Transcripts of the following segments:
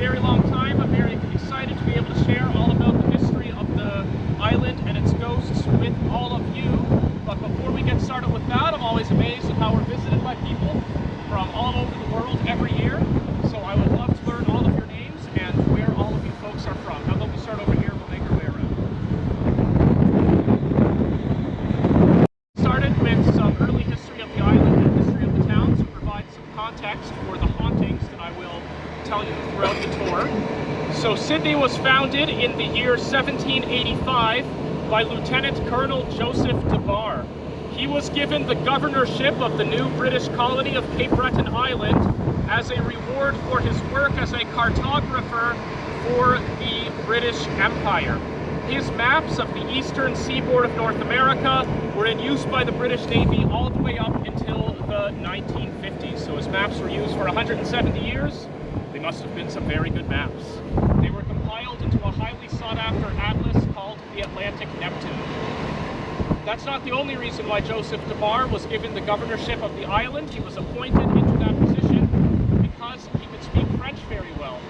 very long time. I'm very excited to be able to share all about the history of the island and its ghosts with all of you. But before we get started with that, I'm always amazed at how we're visited by people from all over the world every year. So I would love to learn all of your names and where all of you folks are from. How about we start over here, we'll make our way around. Started with some early history of the island and history of the town to provide some context for the hauntings that I will tell you throughout the tour. So Sydney was founded in the year 1785 by Lieutenant Colonel Joseph DeBar. He was given the governorship of the new British colony of Cape Breton Island as a reward for his work as a cartographer for the British Empire. His maps of the eastern seaboard of North America were in use by the British Navy all the way up until the 1950s. So his maps were used for 170 years. They must have been some very good maps. They were compiled into a highly sought-after atlas called the Atlantic Neptune. That's not the only reason why Joseph DeBar was given the governorship of the island. He was appointed into that position because he could speak French very well.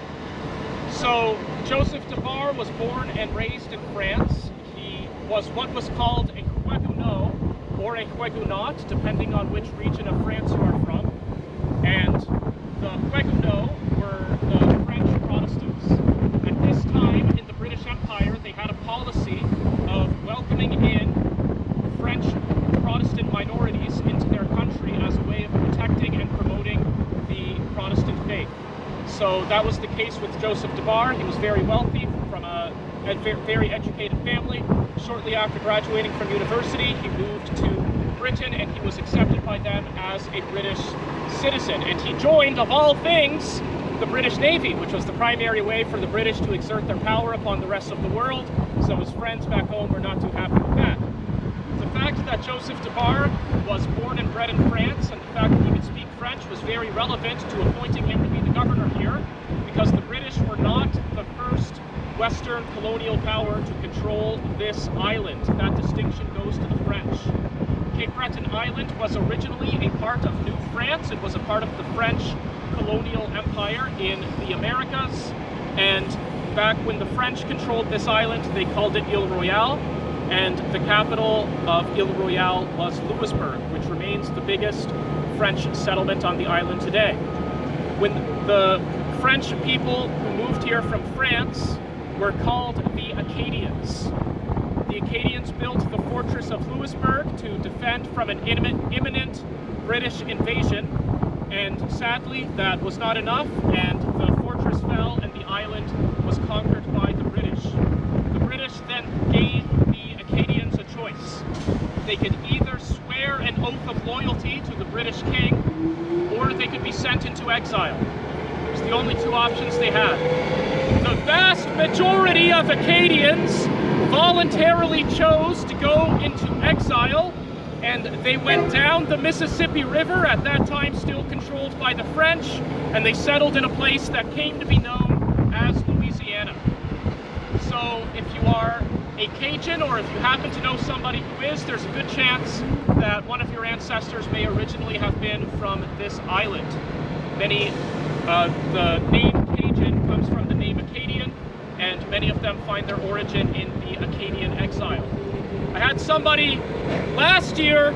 So Joseph DeBar was born and raised in France. He was what was called a Huguenot or a Huguenot, depending on which region of France you are from. And the Huguenots were the French Protestants. At this time in the British Empire, they had a policy of welcoming in French Protestant minorities into their country as a way of protecting and promoting the Protestant faith. So that was the case with Joseph DeBar. He was very wealthy, from a very educated family. Shortly after graduating from university, he moved to Britain and he was accepted by them as a British citizen. And he joined, of all things, the British Navy, which was the primary way for the British to exert their power upon the rest of the world. So his friends back home were not too happy with that. The fact that Joseph DeBar was born and bred in France and the fact that he could speak French was very relevant to appointing him to be the governor here, because the British were not the first Western colonial power to control this island. That distinction goes to the French. Cape Breton Island was originally a part of New France. It was a part of the French colonial empire in the Americas, and back when the French controlled this island, they called it Ile Royale, and the capital of Ile Royale was Louisbourg, which remains the biggest French settlement on the island today. When the French people who moved here from France were called the Acadians. The Acadians built the fortress of Louisbourg to defend from an imminent British invasion, and sadly that was not enough, and the fortress fell and the island was conquered by the British. The British then gave the Acadians a choice. They could either swear an oath of loyalty to the British king, or they could be sent into exile. It was the only two options they had. The vast majority of Acadians voluntarily chose to go into exile, and they went down the Mississippi River, at that time still controlled by the French, and they settled in a place that came to be known as Louisiana. So if you are a Cajun, or if you happen to know somebody who is, there's a good chance that one of your ancestors may originally have been from this island. The name Cajun comes from the name Acadian, and many of them find their origin in the Acadian exile. I had somebody last year,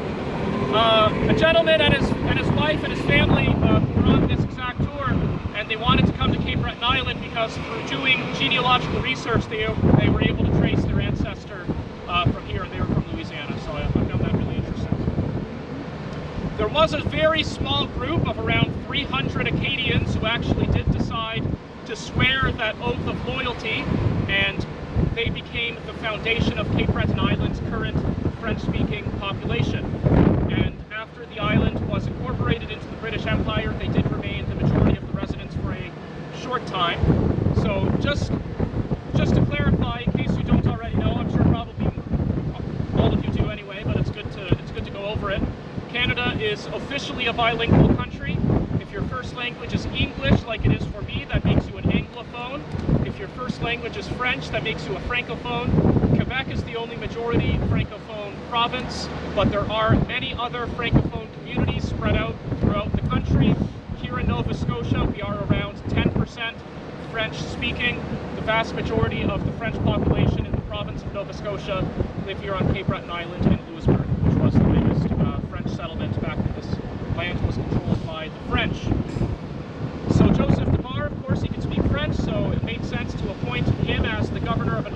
a gentleman and his wife and his family were on this exact tour, and they wanted to come to Cape Breton Island because through doing genealogical research, they were able to trace their ancestor from here, and they were from Louisiana, so I found that really interesting. There was a very small group of around 300 Acadians who actually did decide to swear that oath of loyalty, and they became the foundation of Cape Breton Island's current French-speaking population. And after the island was incorporated into the British Empire, they did remain the majority of the residents for a short time. So just to clarify, in case you don't already know, I'm sure probably all of you do anyway, but it's good to go over it. Canada is officially a bilingual country. If your first language is English, like it is for me, that makes you an Anglophone. If your first language is French, that makes you a Francophone. Quebec is the only majority Francophone province, but there are many other Francophone communities spread out throughout the country. Here in Nova Scotia, we are around 10% French-speaking. The vast majority of the French population in the province of Nova Scotia live here on Cape Breton Island in Louisbourg, which was the biggest French settlement back when this land was controlled by the French. So Joseph Debar, of course, he could speak French, so it made sense to appoint him as the governor of an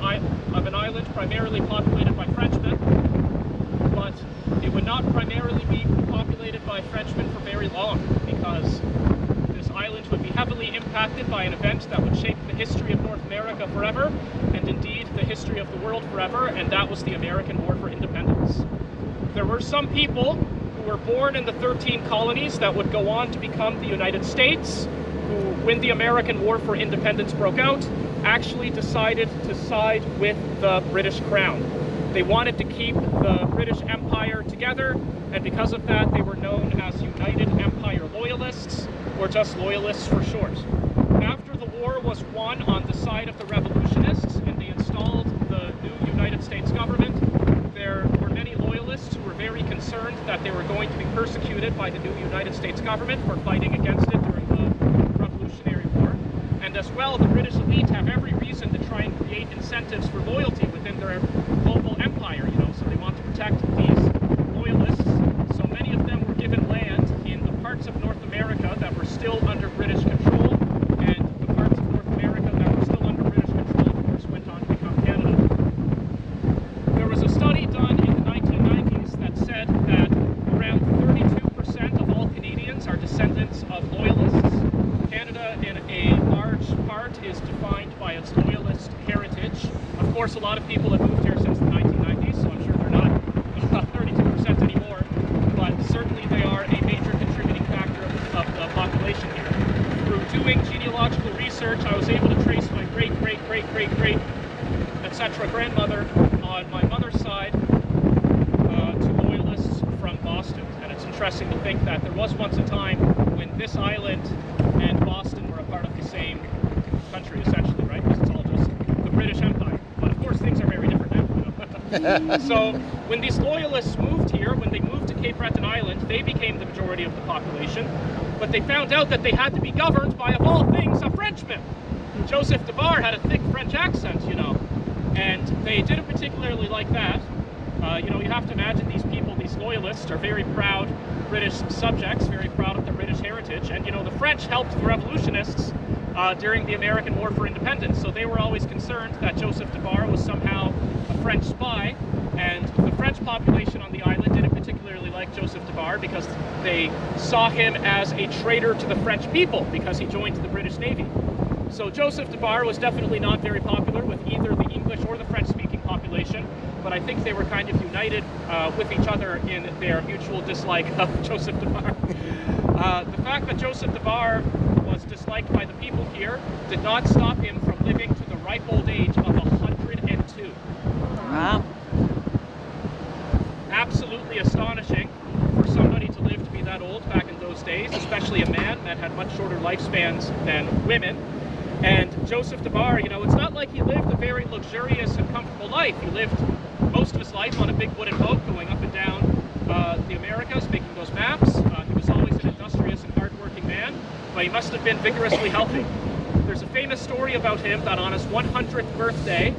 island primarily populated by Frenchmen. But it would not primarily be populated by Frenchmen for very long, because this island would be heavily impacted by an event that would shape the history of North America forever, and indeed the history of the world forever, and that was the American War for Independence. There were some people who were born in the 13 colonies that would go on to become the United States, who, when the American War for Independence broke out, actually decided to side with the British Crown. They wanted to keep the British Empire together, and because of that, they were known as United Empire Loyalists, or just Loyalists for short. After the war was won on the side of the revolutionists, and they installed the new United States government, there were many Loyalists who were very concerned that they were going to be persecuted by the new United States government for fighting against it during the Revolutionary War. And as well, the British elite have every reason to try and create incentives for loyalty within their global empire, you know, so they want to protect these loyalists. So many of them were given land in the parts of North America that were still under British control, and the parts of North America that were still under British control, of course, went on to become Canada. There was a study done in the 1990s that said that around 32% of all Canadians are descendants of loyalists. Canada, in a large part, is defined by its loyalist heritage. Of course, a lot of people have moved here since the 1990s, so I'm sure they're not 32% anymore, but certainly they are a major contributing factor of the population here. Through doing genealogical research, I was able to trace my great, etc. grandmother on my mother's side to loyalists from Boston. And it's interesting to think that there was once a time when this island and Boston were a part of the same country, essentially, right? Because it's all just the British Empire. But of course, things are very different now. So when these loyalists moved here, when they moved to Cape Breton Island, they became the majority of the population. But they found out that they had to be governed by, of all things, a Frenchman. Joseph Debar had a thick French accent, you know, and they didn't particularly like that. You know, you have to imagine these people, these loyalists, are very proud British subjects, very proud of their British heritage, and you know, the French helped the revolutionists during the American War for Independence, so they were always concerned that Joseph Debar was somehow a French spy, and the French population on the island didn't particularly like Joseph Debar because they saw him as a traitor to the French people because he joined the British Navy. So Joseph Debar was definitely not very popular with either the English or the French-speaking population, but I think they were kind of united with each other in their mutual dislike of Joseph Debar. The fact that Joseph Debar was disliked by the people here did not stop him from living to the ripe old age of 102. Wow. Absolutely astonishing for somebody to live to be that old back in those days, especially a man that had much shorter lifespans than women. And Joseph Debar, you know, it's not like he lived a very luxurious and comfortable life. He lived most of his life on a big wooden boat going up and down the Americas, making those maps. He was always an industrious and hardworking man, but he must have been vigorously healthy. There's a famous story about him that on his 100th birthday,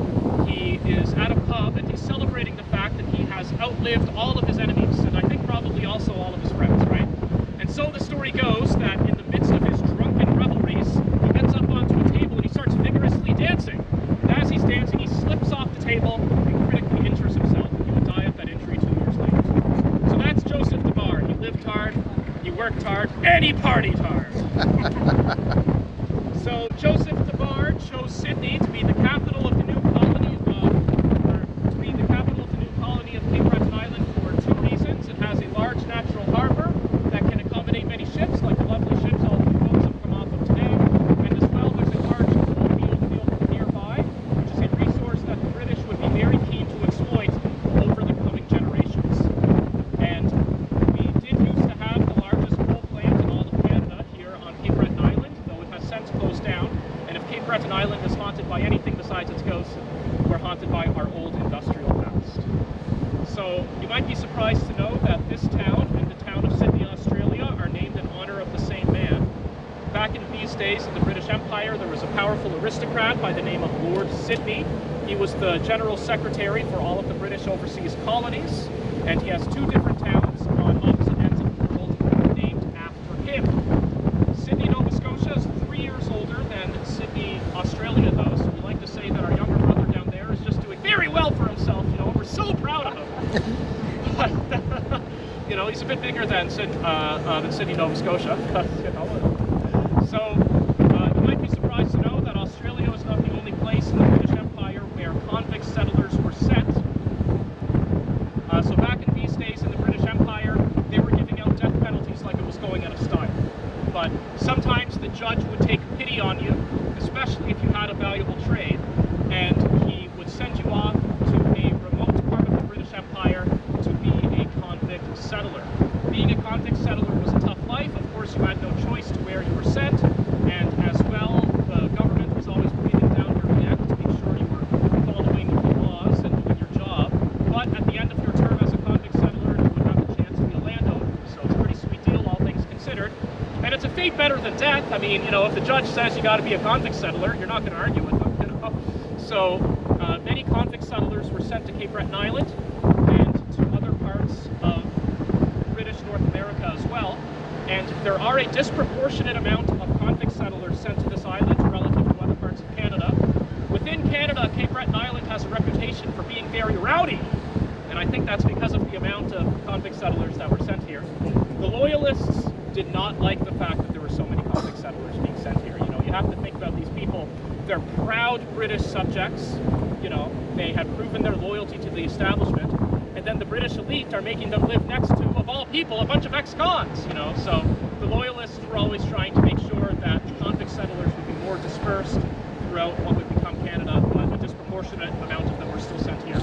he is at a pub and he's celebrating the fact that he has outlived all of his enemies, and I think probably also all of his friends, right? And so the story goes that in the midst of his drunken revelries, he gets up onto a table and he starts vigorously dancing. And as he's dancing, he slips off the table and critically injures himself, and he would die of that injury 2 years later. So that's Joseph Debar. He lived hard, he worked hard, and he partied hard. So Joseph Debar chose Sydney to be the capital of the new colony of Cape Breton Island for 2 reasons. It has a large natural harbor that can accommodate many ships, like the lovely ships all the boats have come off of today. And as well, there's a large coal field nearby, which is a resource that the British would be very keen to exploit over the coming generations. And we did used to have the largest coal plant in all of Canada here on Cape Breton Island, though it has since closed down. And if Cape Breton Island is haunted by anything besides its ghosts, we're haunted by our old industrial past. So you might be surprised to know that this town and the town of Sydney, Australia are named in honor of the same man. Back in the these days in the British Empire, there was a powerful aristocrat by the name of Lord Sydney. He was the General Secretary for all of the British overseas colonies, and he has 2 different towns on opposite ends of the world named after him. Sydney, Nova Scotia is 3 years older than Sydney, Australia, though, so we like to say that our younger brother down there is just doing very well for himself, you know, and we're so proud of him. But, you know, he's a bit bigger than Sydney, Nova Scotia. You know. So, you might be surprised to know that Australia is not the only place in the British Empire where convict settlers were sent. So back in these days in the British Empire, they were giving out death penalties like it was going out of style. But sometimes the judge would take pity on you, especially if you had a valuable trade, and he would send you off to a remote part of the British Empire to be a convict settler. Being a convict settler was a tough life. Of course, you had no choice to where you were sent, and as well, the government was always breathing down your neck to make sure you were following the laws and doing your job. But at the end of your term as a convict settler, you would have a chance to be a landowner. So it's a pretty sweet deal, all things considered. And it's a fate better than death. I mean, you know, if the judge says you got to be a convict settler, you're not going to argue with them, you know. So many convict settlers were sent to Cape Breton Island and to other parts of British North America as well. And there are a disproportionate amount of convict settlers sent to this island relative to other parts of Canada. Within Canada, Cape Breton Island has a reputation for being very rowdy. And I think that's because of the amount of convict settlers that were sent here. The Loyalists did not like the fact that there were so many convict settlers being sent here. You know, you have to think about these people. They're proud British subjects. You know, they had proven their loyalty to the establishment. And then the British elite are making them live next to, of all people, a bunch of ex-cons, you know. So the Loyalists were always trying to make sure that convict settlers would be more dispersed throughout what would become Canada, but a disproportionate amount of them were still sent here.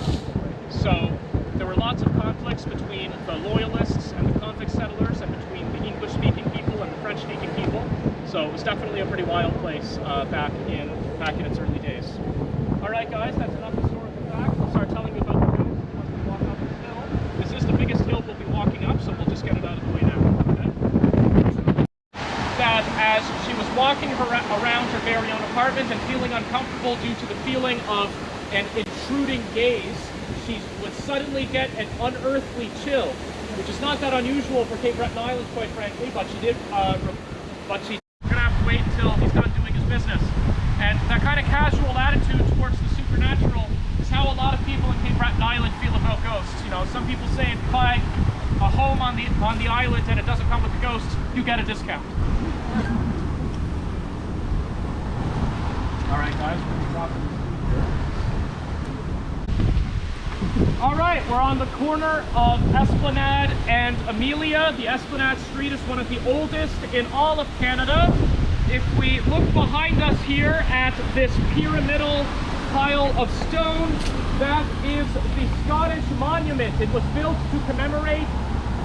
So there were lots of conflicts between the Loyalists and the convict settlers, and between the English-speaking people and the French-speaking people. So it was definitely a pretty wild place back in its early days. All right, guys, that's enough historical facts. I'll start telling you about the route as we walk up this hill. This is the biggest hill we'll be walking up, so we'll just get it out of the way now. Okay? That as she was walking around her very own apartment and feeling uncomfortable due to the feeling of an intruding gaze, she would suddenly get an unearthly chill, which is not that unusual for Cape Breton Island, quite frankly, but she's gonna have to wait until he's done doing his business. And that kind of casual attitude towards the supernatural is how a lot of people in Cape Breton Island feel about ghosts. You know, some people say if you buy a home on the island and it doesn't come with the ghost, you get a discount. All right, guys, we're dropping. All right, we're on the corner of Esplanade and Amelia. The Esplanade Street is one of the oldest in all of Canada. If we look behind us here at this pyramidal pile of stone, that is the Scottish Monument. It was built to commemorate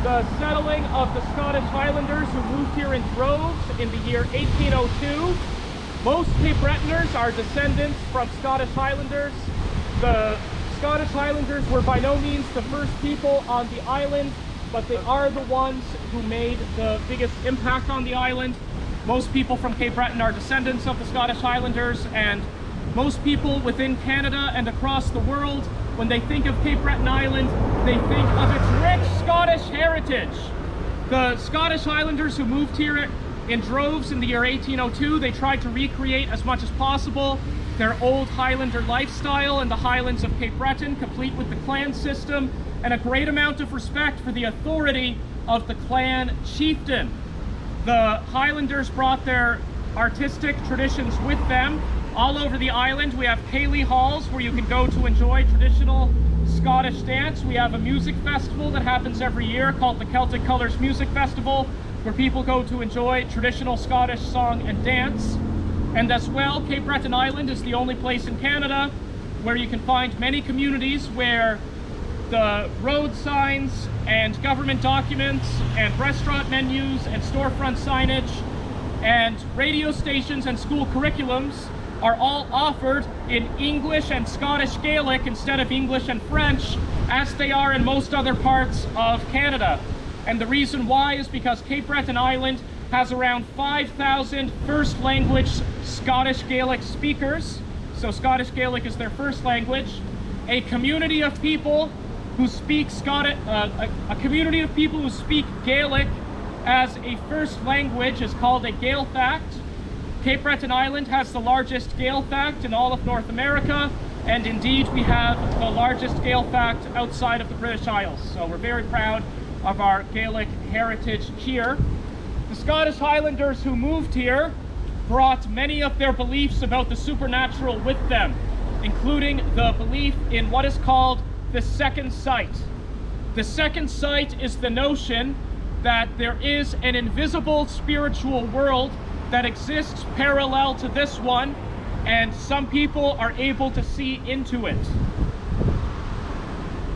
the settling of the Scottish Highlanders who moved here in droves in the year 1802. Most Cape Bretoners are descendants from Scottish Highlanders. The Scottish Highlanders were by no means the first people on the island, but they are the ones who made the biggest impact on the island. Most people from Cape Breton are descendants of the Scottish Highlanders, and most people within Canada and across the world, when they think of Cape Breton Island, they think of its rich Scottish heritage. The Scottish Highlanders who moved here in droves in the year 1802, they tried to recreate as much as possible their old Highlander lifestyle in the Highlands of Cape Breton, complete with the clan system and a great amount of respect for the authority of the clan chieftain. The Highlanders brought their artistic traditions with them. All over the island, we have Ceilidh halls where you can go to enjoy traditional Scottish dance. We have a music festival that happens every year called the Celtic Colours Music Festival, where people go to enjoy traditional Scottish song and dance. And as well, Cape Breton Island is the only place in Canada where you can find many communities where the road signs and government documents and restaurant menus and storefront signage and radio stations and school curriculums are all offered in English and Scottish Gaelic instead of English and French, as they are in most other parts of Canada. And the reason why is because Cape Breton Island has around 5,000 first language Scottish Gaelic speakers. So Scottish Gaelic is their first language. A community of people who speak Gaelic as a first language is called a Gaeltacht. Cape Breton Island has the largest Gaeltacht in all of North America, and indeed we have the largest Gaeltacht outside of the British Isles. So we're very proud of our Gaelic heritage here. The Scottish Highlanders who moved here brought many of their beliefs about the supernatural with them, including the belief in what is called the second sight. The second sight is the notion that there is an invisible spiritual world that exists parallel to this one, and some people are able to see into it.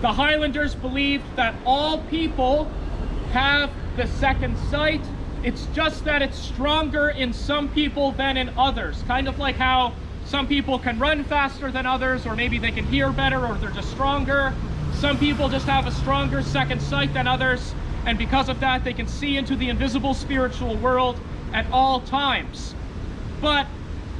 The Highlanders believed that all people have the second sight. It's just that it's stronger in some people than in others. Kind of like how some people can run faster than others, or maybe they can hear better, or they're just stronger. Some people just have a stronger second sight than others, and because of that, they can see into the invisible spiritual world at all times. But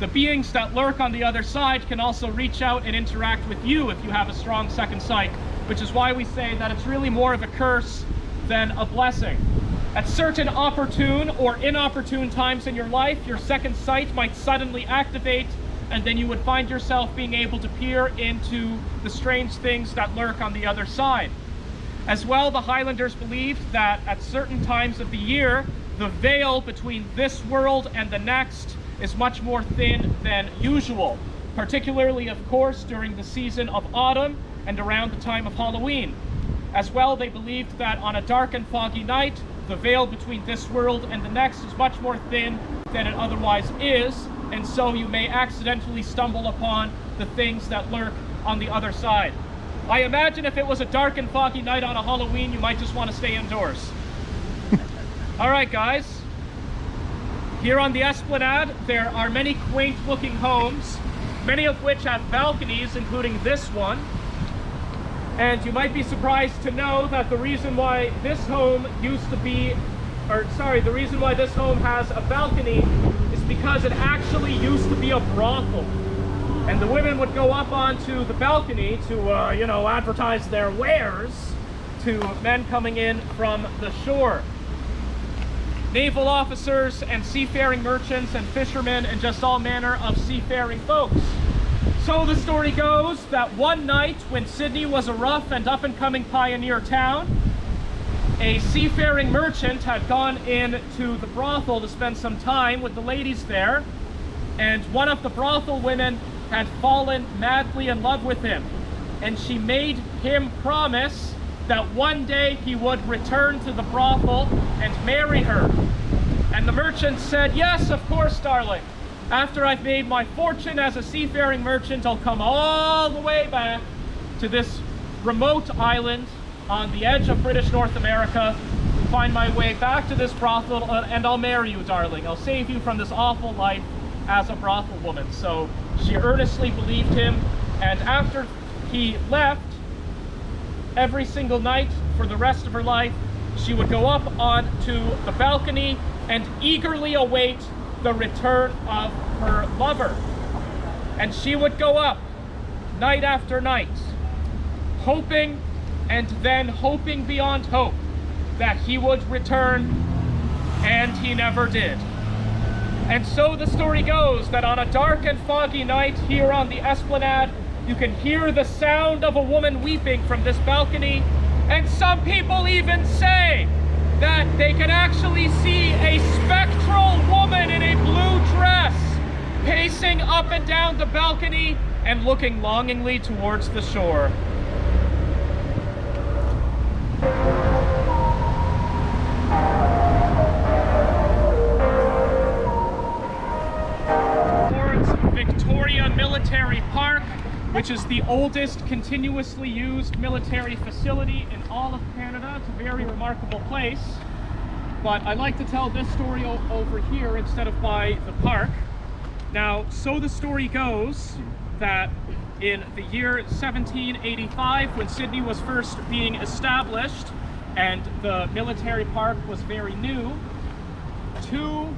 the beings that lurk on the other side can also reach out and interact with you if you have a strong second sight, which is why we say that it's really more of a curse than a blessing. At certain opportune or inopportune times in your life, your second sight might suddenly activate, and then you would find yourself being able to peer into the strange things that lurk on the other side. As well, the Highlanders believed that at certain times of the year, the veil between this world and the next is much more thin than usual, particularly, of course, during the season of autumn and around the time of Halloween. As well, they believed that on a dark and foggy night, the veil between this world and the next is much more thin than it otherwise is, and so you may accidentally stumble upon the things that lurk on the other side. I imagine if it was a dark and foggy night on a Halloween, you might just want to stay indoors. All right, guys. Here on the Esplanade, there are many quaint-looking homes, many of which have balconies, including this one. And you might be surprised to know that the reason why this home the reason why this home has a balcony is because it actually used to be a brothel. And the women would go up onto the balcony to, advertise their wares to men coming in from the shore. Naval officers and seafaring merchants and fishermen and just all manner of seafaring folks. So the story goes that one night when Sydney was a rough and up-and-coming pioneer town, a seafaring merchant had gone into the brothel to spend some time with the ladies there, and one of the brothel women had fallen madly in love with him, and she made him promise that one day he would return to the brothel and marry her. And the merchant said, "Yes, of course, darling. After I've made my fortune as a seafaring merchant, I'll come all the way back to this remote island on the edge of British North America, find my way back to this brothel, and I'll marry you, darling. I'll save you from this awful life as a brothel woman." So she earnestly believed him, and after he left, every single night for the rest of her life, she would go up onto the balcony and eagerly await the return of her lover. And she would go up night after night, hoping and then hoping beyond hope that he would return, and he never did. And so the story goes that on a dark and foggy night here on the Esplanade, you can hear the sound of a woman weeping from this balcony, and some people even say that they can actually see a spectral woman in a blue dress pacing up and down the balcony and looking longingly towards the shore. Victoria Military Park, which is the oldest continuously used military facility in all of Canada. It's a very remarkable place, but I like to tell this story over here instead of by the park. Now, so the story goes that in the year 1785, when Sydney was first being established and the military park was very new, two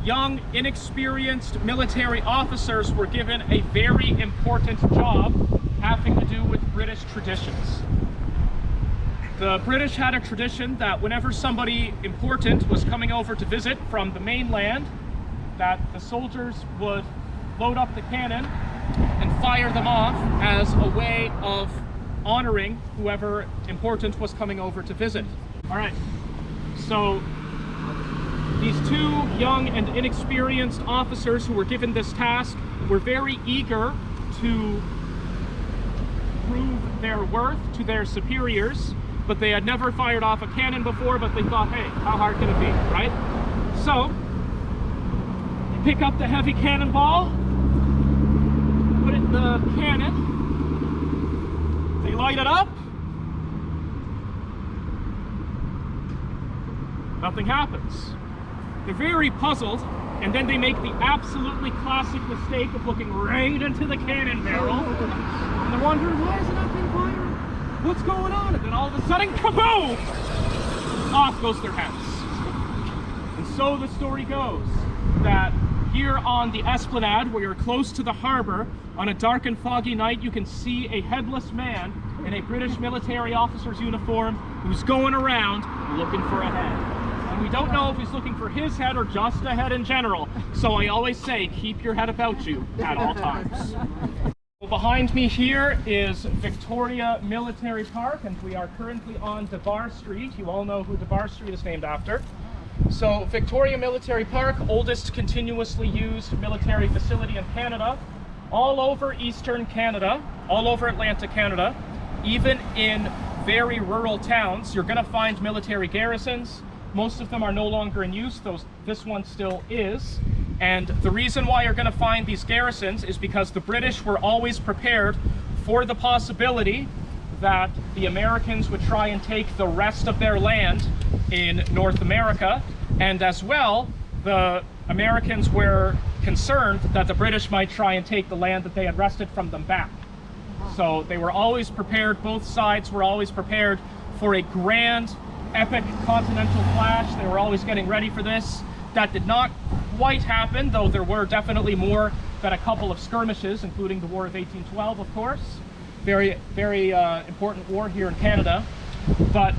young, inexperienced military officers were given a very important job having to do with British traditions. The British had a tradition that whenever somebody important was coming over to visit from the mainland, that the soldiers would load up the cannon and fire them off as a way of honoring whoever important was coming over to visit. All right, so these two young and inexperienced officers who were given this task were very eager to prove their worth to their superiors, but they had never fired off a cannon before, but they thought, hey, how hard can it be, right? So, you pick up the heavy cannonball, put it in the cannon, they light it up, nothing happens. They're very puzzled, and then they make the absolutely classic mistake of looking right into the cannon barrel, and they're wondering, why is it not being fired? What's going on? And then all of a sudden, kaboom! Off goes their heads. And so the story goes that here on the Esplanade, where you're close to the harbor, on a dark and foggy night, you can see a headless man in a British military officer's uniform who's going around looking for a head. And we don't know if he's looking for his head or just a head in general. So I always say, keep your head about you at all times. Behind me here is Victoria Military Park, and we are currently on DeBar Street. You all know who DeBar Street is named after. So Victoria Military Park, oldest continuously used military facility in Canada, all over Eastern Canada, all over Atlantic Canada, even in very rural towns, you're going to find military garrisons. Most of them are no longer in use, though this one still is. And the reason why you're going to find these garrisons is because the British were always prepared for the possibility that the Americans would try and take the rest of their land in North America. And as well, the Americans were concerned that the British might try and take the land that they had wrested from them back. So they were always prepared, both sides were always prepared for a grand, epic continental clash. They were always getting ready for this. That did not quite happen, though there were definitely more than a couple of skirmishes, including the War of 1812, of course. Very, very important war here in Canada. But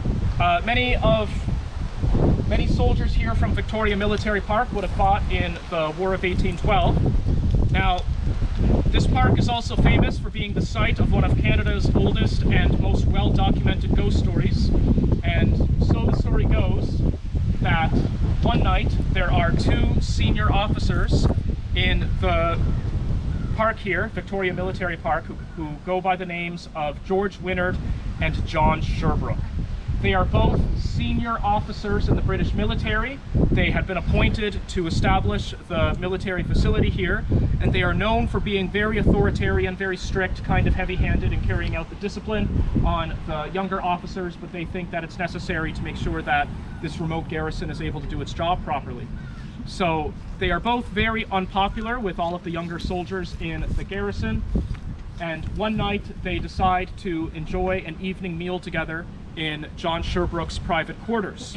many soldiers here from Victoria Military Park would have fought in the War of 1812. Now, this park is also famous for being the site of one of Canada's oldest and most well-documented ghost stories. And so the story goes that one night there are two senior officers in the park here, Victoria Military Park, who go by the names of George Wynnard and John Sherbrooke. They are both senior officers in the British military. They had been appointed to establish the military facility here, and they are known for being very authoritarian, very strict, kind of heavy-handed in carrying out the discipline on the younger officers, but they think that it's necessary to make sure that this remote garrison is able to do its job properly. So they are both very unpopular with all of the younger soldiers in the garrison, and one night they decide to enjoy an evening meal together in John Sherbrooke's private quarters.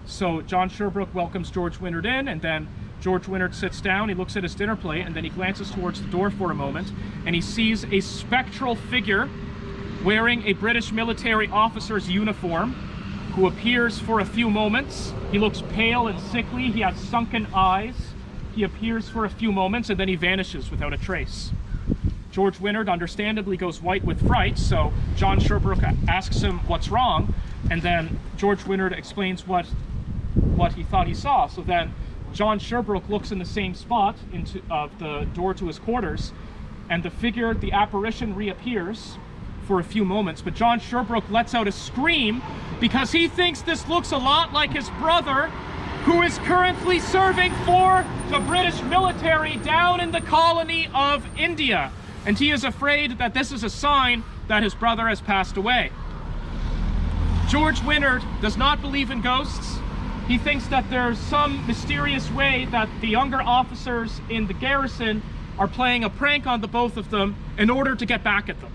So John Sherbrooke welcomes George Wynnard in, and then George Wynnard sits down, he looks at his dinner plate, and then he glances towards the door for a moment, and he sees a spectral figure wearing a British military officer's uniform, who appears for a few moments. He looks pale and sickly, he has sunken eyes. He appears for a few moments, and then he vanishes without a trace. George Wynnard understandably goes white with fright, so John Sherbrooke asks him what's wrong, and then George Wynnard explains what he thought he saw. So then John Sherbrooke looks in the same spot of the door to his quarters, and the figure, the apparition, reappears for a few moments, but John Sherbrooke lets out a scream because he thinks this looks a lot like his brother, who is currently serving for the British military down in the colony of India. And he is afraid that this is a sign that his brother has passed away. George Wynnard does not believe in ghosts. He thinks that there's some mysterious way that the younger officers in the garrison are playing a prank on the both of them in order to get back at them.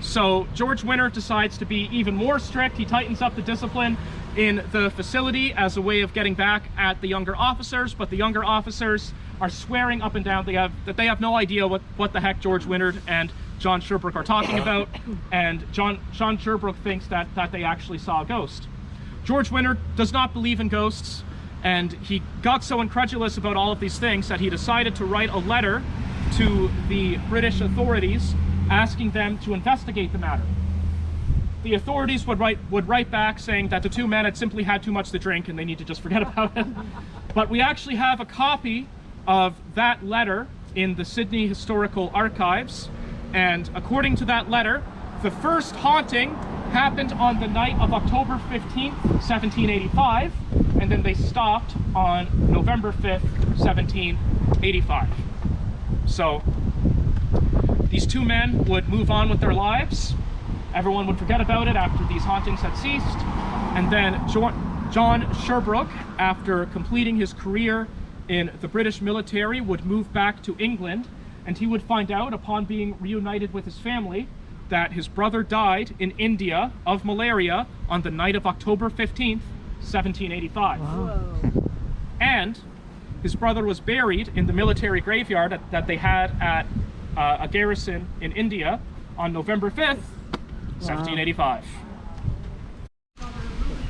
So George Wynnard decides to be even more strict. He tightens up the discipline. in the facility as a way of getting back at the younger officers, but the younger officers are swearing up and down that they have no idea what the heck George Wynyard and John Sherbrooke are talking about, and John Sherbrooke thinks that they actually saw a ghost. George Wynyard does not believe in ghosts, and he got so incredulous about all of these things that he decided to write a letter to the British authorities asking them to investigate the matter. The authorities would write back saying that the two men had simply had too much to drink and they need to just forget about it. But we actually have a copy of that letter in the Sydney Historical Archives, and according to that letter, the first haunting happened on the night of October 15th, 1785, and then they stopped on November 5th, 1785. So these two men would move on with their lives. Everyone would forget about it after these hauntings had ceased. And then John Sherbrooke, after completing his career in the British military, would move back to England, and he would find out upon being reunited with his family that his brother died in India of malaria on the night of October 15th, 1785. Wow. And his brother was buried in the military graveyard that they had at a garrison in India on November 5th, 1785.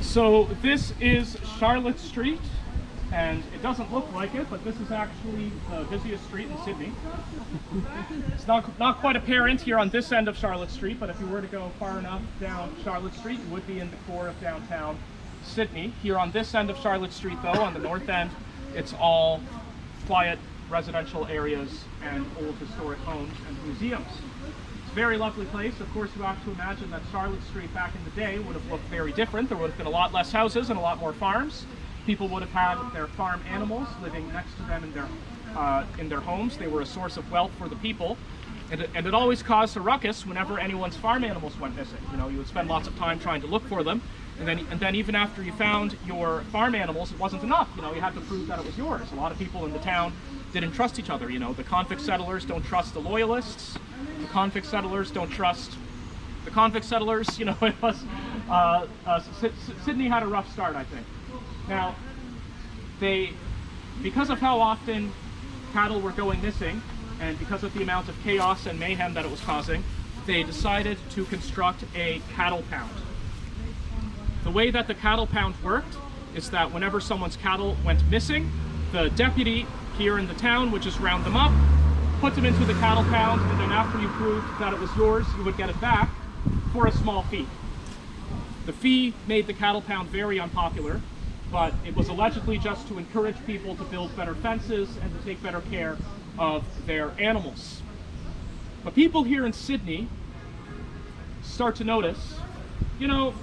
So this is Charlotte Street, and it doesn't look like it, but this is actually the busiest street in Sydney. It's not quite apparent here on this end of Charlotte Street, but if you were to go far enough down Charlotte Street, you would be in the core of downtown Sydney. Here on this end of Charlotte Street, though, on the north end, it's all quiet residential areas and old historic homes and museums. It's a very lovely place. Of course, you have to imagine that Charlotte Street back in the day would have looked very different. There would have been a lot less houses and a lot more farms. People would have had their farm animals living next to them in their homes. They were a source of wealth for the people. And it always caused a ruckus whenever anyone's farm animals went missing. You know, you would spend lots of time trying to look for them. And then even after you found your farm animals, it wasn't enough. You know, you had to prove that it was yours. A lot of people in the town didn't trust each other. You know, the convict settlers don't trust the loyalists. The convict settlers don't trust the convict settlers. You know, it was Sydney had a rough start, I think. Now, because of how often cattle were going missing, and because of the amount of chaos and mayhem that it was causing, they decided to construct a cattle pound. The way that the cattle pound worked is that whenever someone's cattle went missing, the deputy here in the town would just round them up, put them into the cattle pound, and then after you proved that it was yours, you would get it back for a small fee. The fee made the cattle pound very unpopular, but it was allegedly just to encourage people to build better fences and to take better care of their animals. But people here in Sydney start to notice, you know,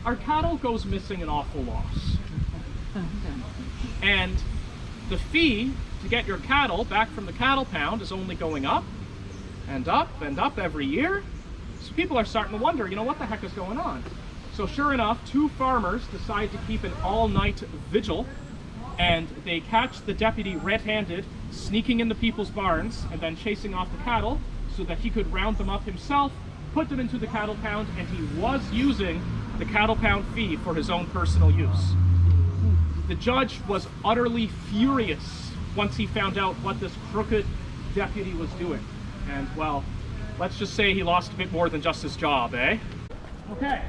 our cattle goes missing an awful loss. And the fee to get your cattle back from the cattle pound is only going up and up and up every year. So people are starting to wonder, you know, what the heck is going on? So sure enough, two farmers decide to keep an all-night vigil, and they catch the deputy red-handed, sneaking into people's barns and then chasing off the cattle so that he could round them up himself, put them into the cattle pound, and he was using the cattle pound fee for his own personal use. The judge was utterly furious once he found out what this crooked deputy was doing. And, well, let's just say he lost a bit more than just his job, eh? Okay.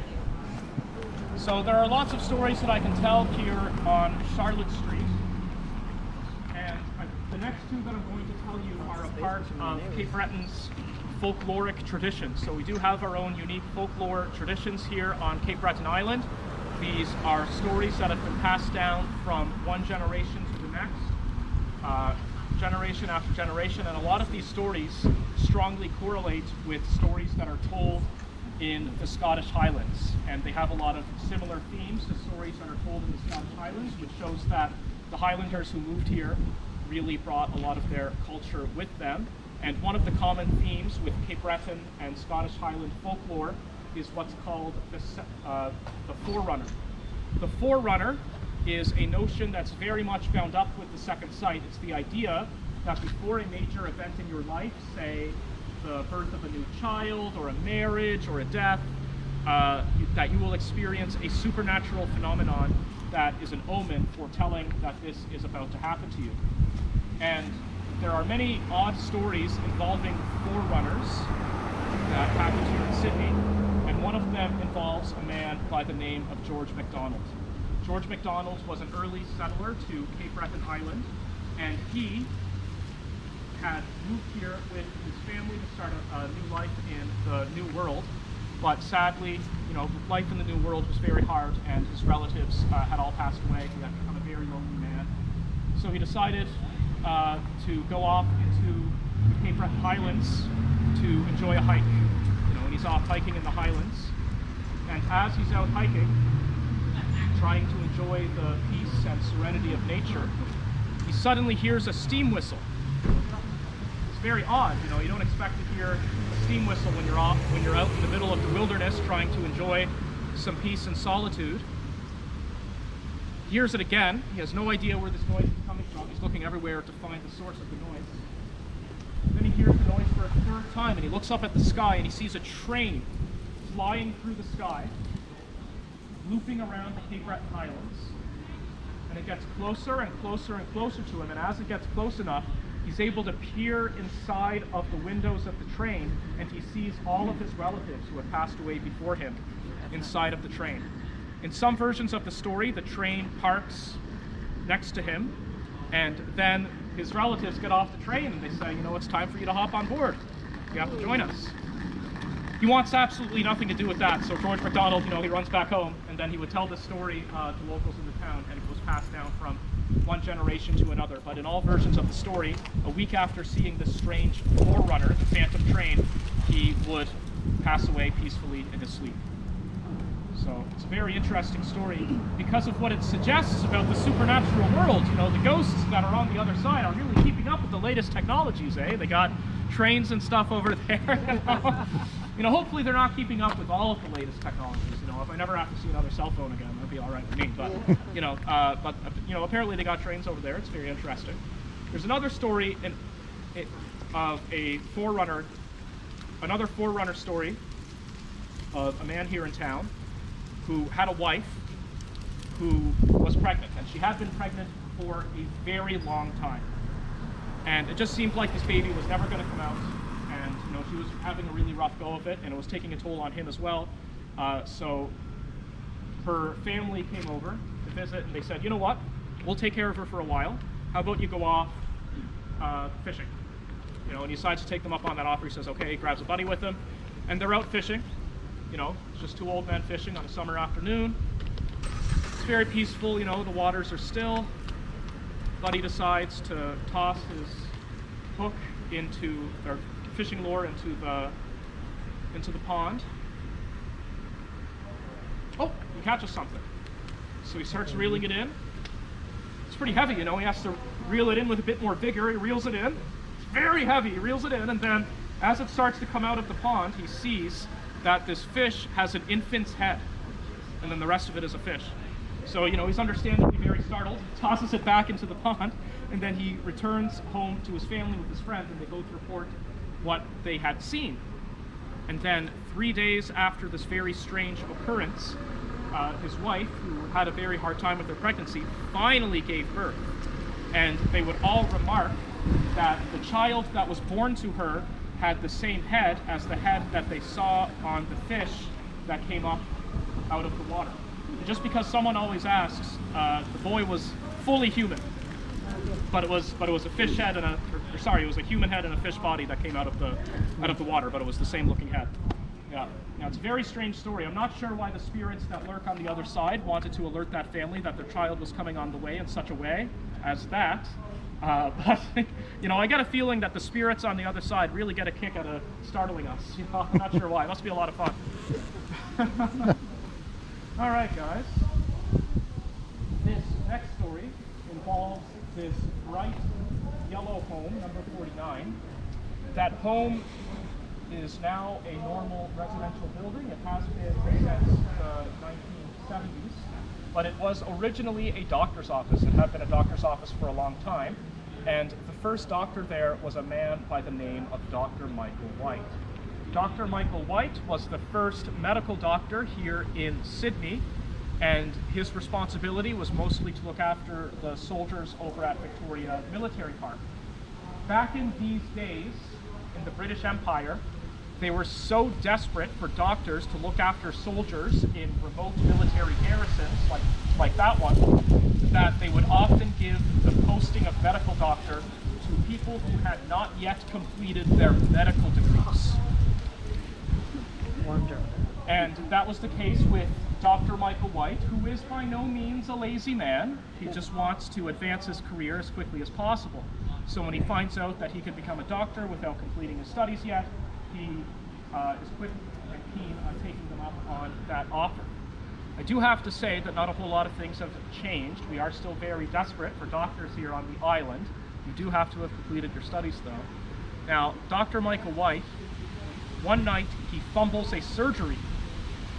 So there are lots of stories that I can tell here on Charlotte Street. And the next two that I'm going to tell you are a part of Cape Breton's folkloric traditions. So we do have our own unique folklore traditions here on Cape Breton Island. These are stories that have been passed down from one generation to the next, generation after generation, and a lot of these stories strongly correlate with stories that are told in the Scottish Highlands, and they have a lot of similar themes to stories that are told in the Scottish Highlands, which shows that the Highlanders who moved here really brought a lot of their culture with them. And one of the common themes with Cape Breton and Scottish Highland folklore is what's called the forerunner. The forerunner is a notion that's very much bound up with the second sight. It's the idea that before a major event in your life, say the birth of a new child or a marriage or a death, that you will experience a supernatural phenomenon that is an omen foretelling that this is about to happen to you. And there are many odd stories involving forerunners that happened here in Sydney, and one of them involves a man by the name of George MacDonald. George MacDonald was an early settler to Cape Breton Island, and he had moved here with his family to start a new life in the New World. But sadly, you know, life in the New World was very hard, and his relatives had all passed away. He had become a very lonely man. So he decided to go off into the Cape Breton Highlands to enjoy a hike. You know, and he's off hiking in the Highlands. And as he's out hiking, trying to enjoy the peace and serenity of nature, he suddenly hears a steam whistle. It's very odd, you know, you don't expect to hear a steam whistle when you're out in the middle of the wilderness trying to enjoy some peace and solitude. He hears it again. He has no idea where this noise is coming from. He's looking everywhere to find the source of the noise. Then he hears the noise for a third time, and he looks up at the sky and he sees a train flying through the sky, looping around the Cape Breton Highlands. And it gets closer and closer and closer to him, and as it gets close enough, he's able to peer inside of the windows of the train, and he sees all of his relatives who have passed away before him inside of the train. In some versions of the story, the train parks next to him, and then his relatives get off the train and they say, you know, it's time for you to hop on board. You have to join us. He wants absolutely nothing to do with that, so George MacDonald, you know, he runs back home, and then he would tell this story to locals in the town, and it was passed down from one generation to another. But in all versions of the story, a week after seeing this strange forerunner, the phantom train, he would pass away peacefully in his sleep. So it's a very interesting story because of what it suggests about the supernatural world. You know, the ghosts that are on the other side are really keeping up with the latest technologies, eh? They got trains and stuff over there. You know, hopefully they're not keeping up with all of the latest technologies. You know, if I never have to see another cell phone again, that'd be all right with me. But you know, apparently they got trains over there. It's very interesting. There's another story of a forerunner, another forerunner story of a man here in town who had a wife who was pregnant, and she had been pregnant for a very long time. And it just seemed like this baby was never going to come out, and you know, she was having a really rough go of it, and it was taking a toll on him as well. So her family came over to visit, and they said, you know what, we'll take care of her for a while. How about you go off fishing? You know, and he decides to take them up on that offer. He says, okay, he grabs a buddy with him, and they're out fishing. You know, it's just two old men fishing on a summer afternoon. It's very peaceful, you know, the waters are still. Buddy decides to toss his hook into, or fishing lure into the pond. Oh, he catches something. So he starts reeling it in. It's pretty heavy, you know, he has to reel it in with a bit more vigor. He reels it in. It's very heavy, he reels it in, and then as it starts to come out of the pond, he sees that this fish has an infant's head, and then the rest of it is a fish. So, you know, he's understandably very startled, tosses it back into the pond, and then he returns home to his family with his friends, and they both report what they had seen. And then 3 days after this very strange occurrence, his wife, who had a very hard time with her pregnancy, finally gave birth. And they would all remark that the child that was born to her had the same head as the head that they saw on the fish that came up out of the water. And just because someone always asks, the boy was fully human, but it was a fish head and it was a human head and a fish body that came out of the water, but it was the same looking head. Yeah. Now it's a very strange story. I'm not sure why the spirits that lurk on the other side wanted to alert that family that their child was coming on the way in such a way as that. But, you know, I get a feeling that the spirits on the other side really get a kick out of startling us. You know, I'm not sure why. It must be a lot of fun. All right, guys. This next story involves this bright yellow home, number 49. That home is now a normal residential building. It has been since the 1970s. But it was originally a doctor's office. It had been a doctor's office for a long time. And the first doctor there was a man by the name of Dr. Michael White. Dr. Michael White was the first medical doctor here in Sydney, and his responsibility was mostly to look after the soldiers over at Victoria Military Park. Back in these days, in the British Empire, they were so desperate for doctors to look after soldiers in remote military garrisons, like that one, that they would often give the posting of medical doctor to people who had not yet completed their medical degrees. Wonderful. And that was the case with Dr. Michael White, who is by no means a lazy man. He just wants to advance his career as quickly as possible. So when he finds out that he can become a doctor without completing his studies yet, he is quick and keen on taking them up on that offer. I do have to say that not a whole lot of things have changed. We are still very desperate for doctors here on the island. You do have to have completed your studies though. Now, Dr. Michael White, one night he fumbles a surgery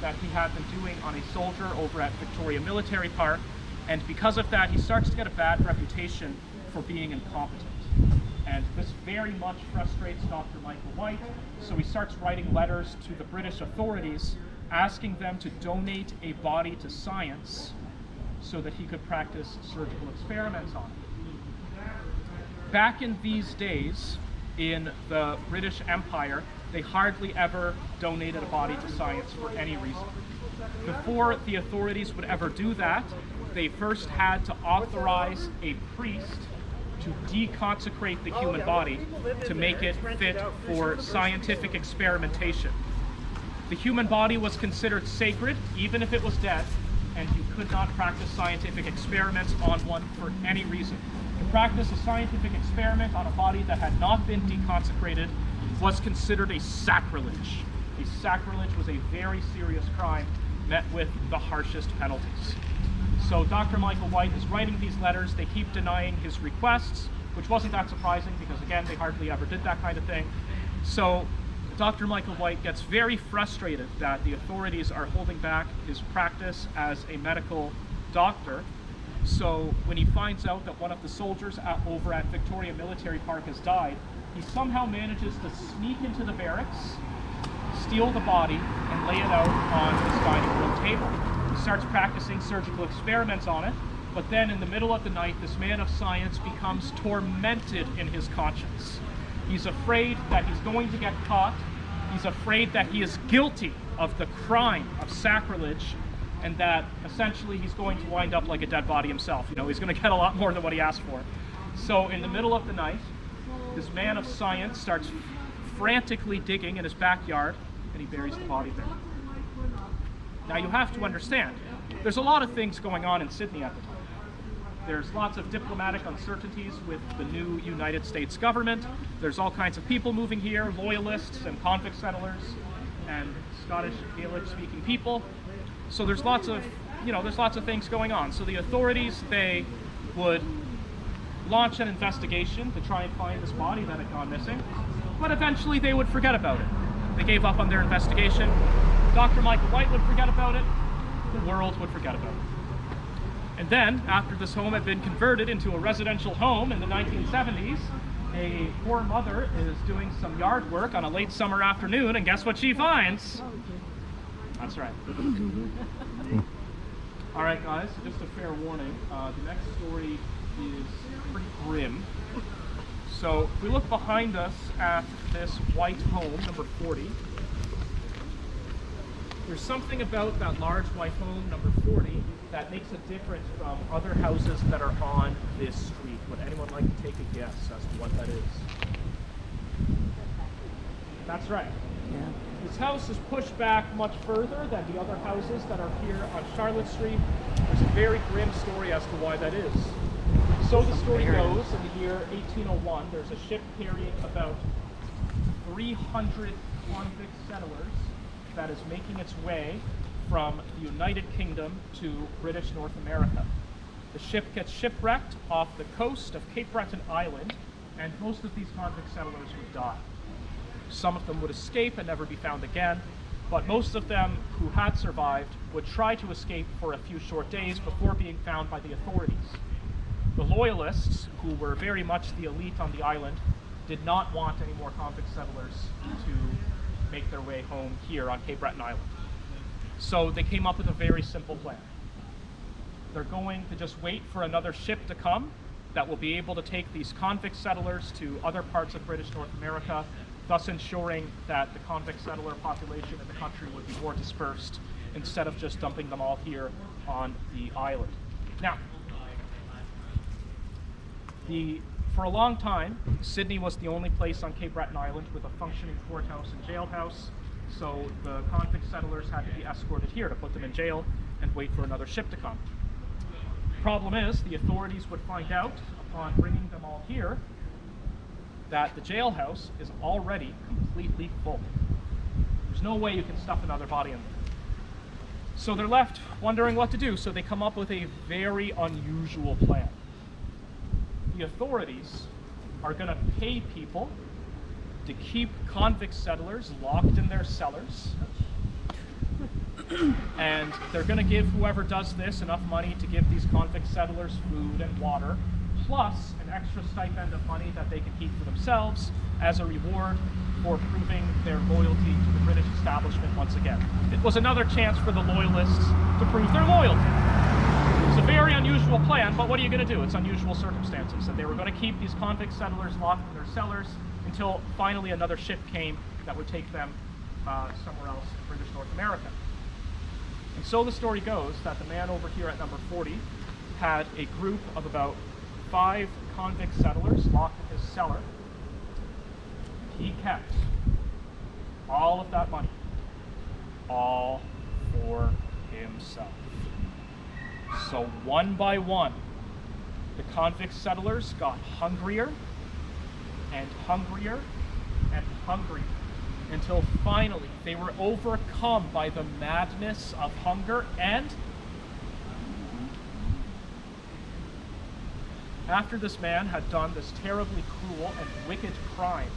that he had been doing on a soldier over at Victoria Military Park, and because of that he starts to get a bad reputation for being incompetent. And this very much frustrates Dr. Michael White, so he starts writing letters to the British authorities asking them to donate a body to science so that he could practice surgical experiments on it. Back in these days, in the British Empire, they hardly ever donated a body to science for any reason. Before the authorities would ever do that, they first had to authorize a priest to deconsecrate the human body to make it fit for scientific experimentation. The human body was considered sacred, even if it was dead, and you could not practice scientific experiments on one for any reason. To practice a scientific experiment on a body that had not been deconsecrated was considered a sacrilege. A sacrilege was a very serious crime met with the harshest penalties. So Dr. Michael White is writing these letters. They keep denying his requests, which wasn't that surprising because, again, they hardly ever did that kind of thing. So Dr. Michael White gets very frustrated that the authorities are holding back his practice as a medical doctor. So when he finds out that one of the soldiers over at Victoria Military Park has died, he somehow manages to sneak into the barracks, steal the body, and lay it out on his dining room table. He starts practicing surgical experiments on it, but then in the middle of the night, this man of science becomes tormented in his conscience. He's afraid that he's going to get caught. He's afraid that he is guilty of the crime of sacrilege, and that essentially he's going to wind up like a dead body himself. You know, he's going to get a lot more than what he asked for. So in the middle of the night, this man of science starts frantically digging in his backyard, and he buries the body there. Now you have to understand, there's a lot of things going on in Sydney at the time. There's lots of diplomatic uncertainties with the new United States government. There's all kinds of people moving here, loyalists and convict settlers and Scottish Gaelic speaking people. So there's lots of things going on. So the authorities, they would launch an investigation to try and find this body that had gone missing, but eventually they would forget about it. They gave up on their investigation. Dr. Michael White would forget about it. The world would forget about it. And then, after this home had been converted into a residential home in the 1970s, a poor mother is doing some yard work on a late summer afternoon, and guess what she finds? That's right. All right, guys, so just a fair warning. The next story is pretty grim. So if we look behind us at this white home, number 40, there's something about that large white home, number 40, that makes it different from other houses that are on this street. Would anyone like to take a guess as to what that is? That's right. Yeah. This house is pushed back much further than the other houses that are here on Charlotte Street. There's a very grim story as to why that is. So the story goes, in the year 1801, there's a ship carrying about 300 convict settlers that is making its way from the United Kingdom to British North America. The ship gets shipwrecked off the coast of Cape Breton Island, and most of these convict settlers would die. Some of them would escape and never be found again, but most of them who had survived would try to escape for a few short days before being found by the authorities. The loyalists, who were very much the elite on the island, did not want any more convict settlers to make their way home here on Cape Breton Island. So they came up with a very simple plan. They're going to just wait for another ship to come that will be able to take these convict settlers to other parts of British North America, thus ensuring that the convict settler population in the country would be more dispersed instead of just dumping them all here on the island. Now, for a long time, Sydney was the only place on Cape Breton Island with a functioning courthouse and jailhouse, so the convict settlers had to be escorted here to put them in jail and wait for another ship to come. Problem is, the authorities would find out upon bringing them all here that the jailhouse is already completely full. There's no way you can stuff another body in there. So they're left wondering what to do, so they come up with a very unusual plan. The authorities are going to pay people to keep convict settlers locked in their cellars, and they're going to give whoever does this enough money to give these convict settlers food and water, plus an extra stipend of money that they can keep for themselves as a reward for proving their loyalty to the British establishment once again. It was another chance for the loyalists to prove their loyalty. It's a very unusual plan, but what are you going to do? It's unusual circumstances. And they were going to keep these convict settlers locked in their cellars until finally another ship came that would take them somewhere else in British North America. And so the story goes that the man over here at number 40 had a group of about 5 convict settlers locked in his cellar. He kept all of that money, all for himself. So one by one, the convict settlers got hungrier and hungrier and hungrier until finally they were overcome by the madness of hunger, and after this man had done this terribly cruel and wicked crime,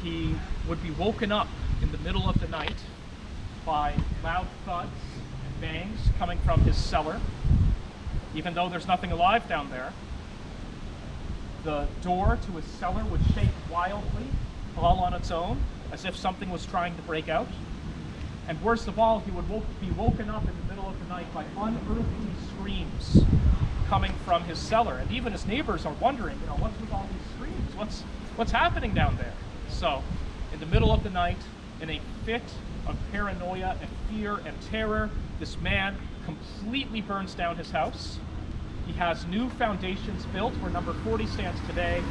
he would be woken up in the middle of the night by loud thuds and bangs coming from his cellar. Even though there's nothing alive down there, the door to his cellar would shake wildly, all on its own, as if something was trying to break out. And worst of all, he would be woken up in the middle of the night by unearthly screams coming from his cellar. And even his neighbors are wondering, what's with all these screams? What's happening down there? So, in the middle of the night, in a fit of paranoia and fear and terror, this man completely burns down his house. He has new foundations built where number 40 stands today,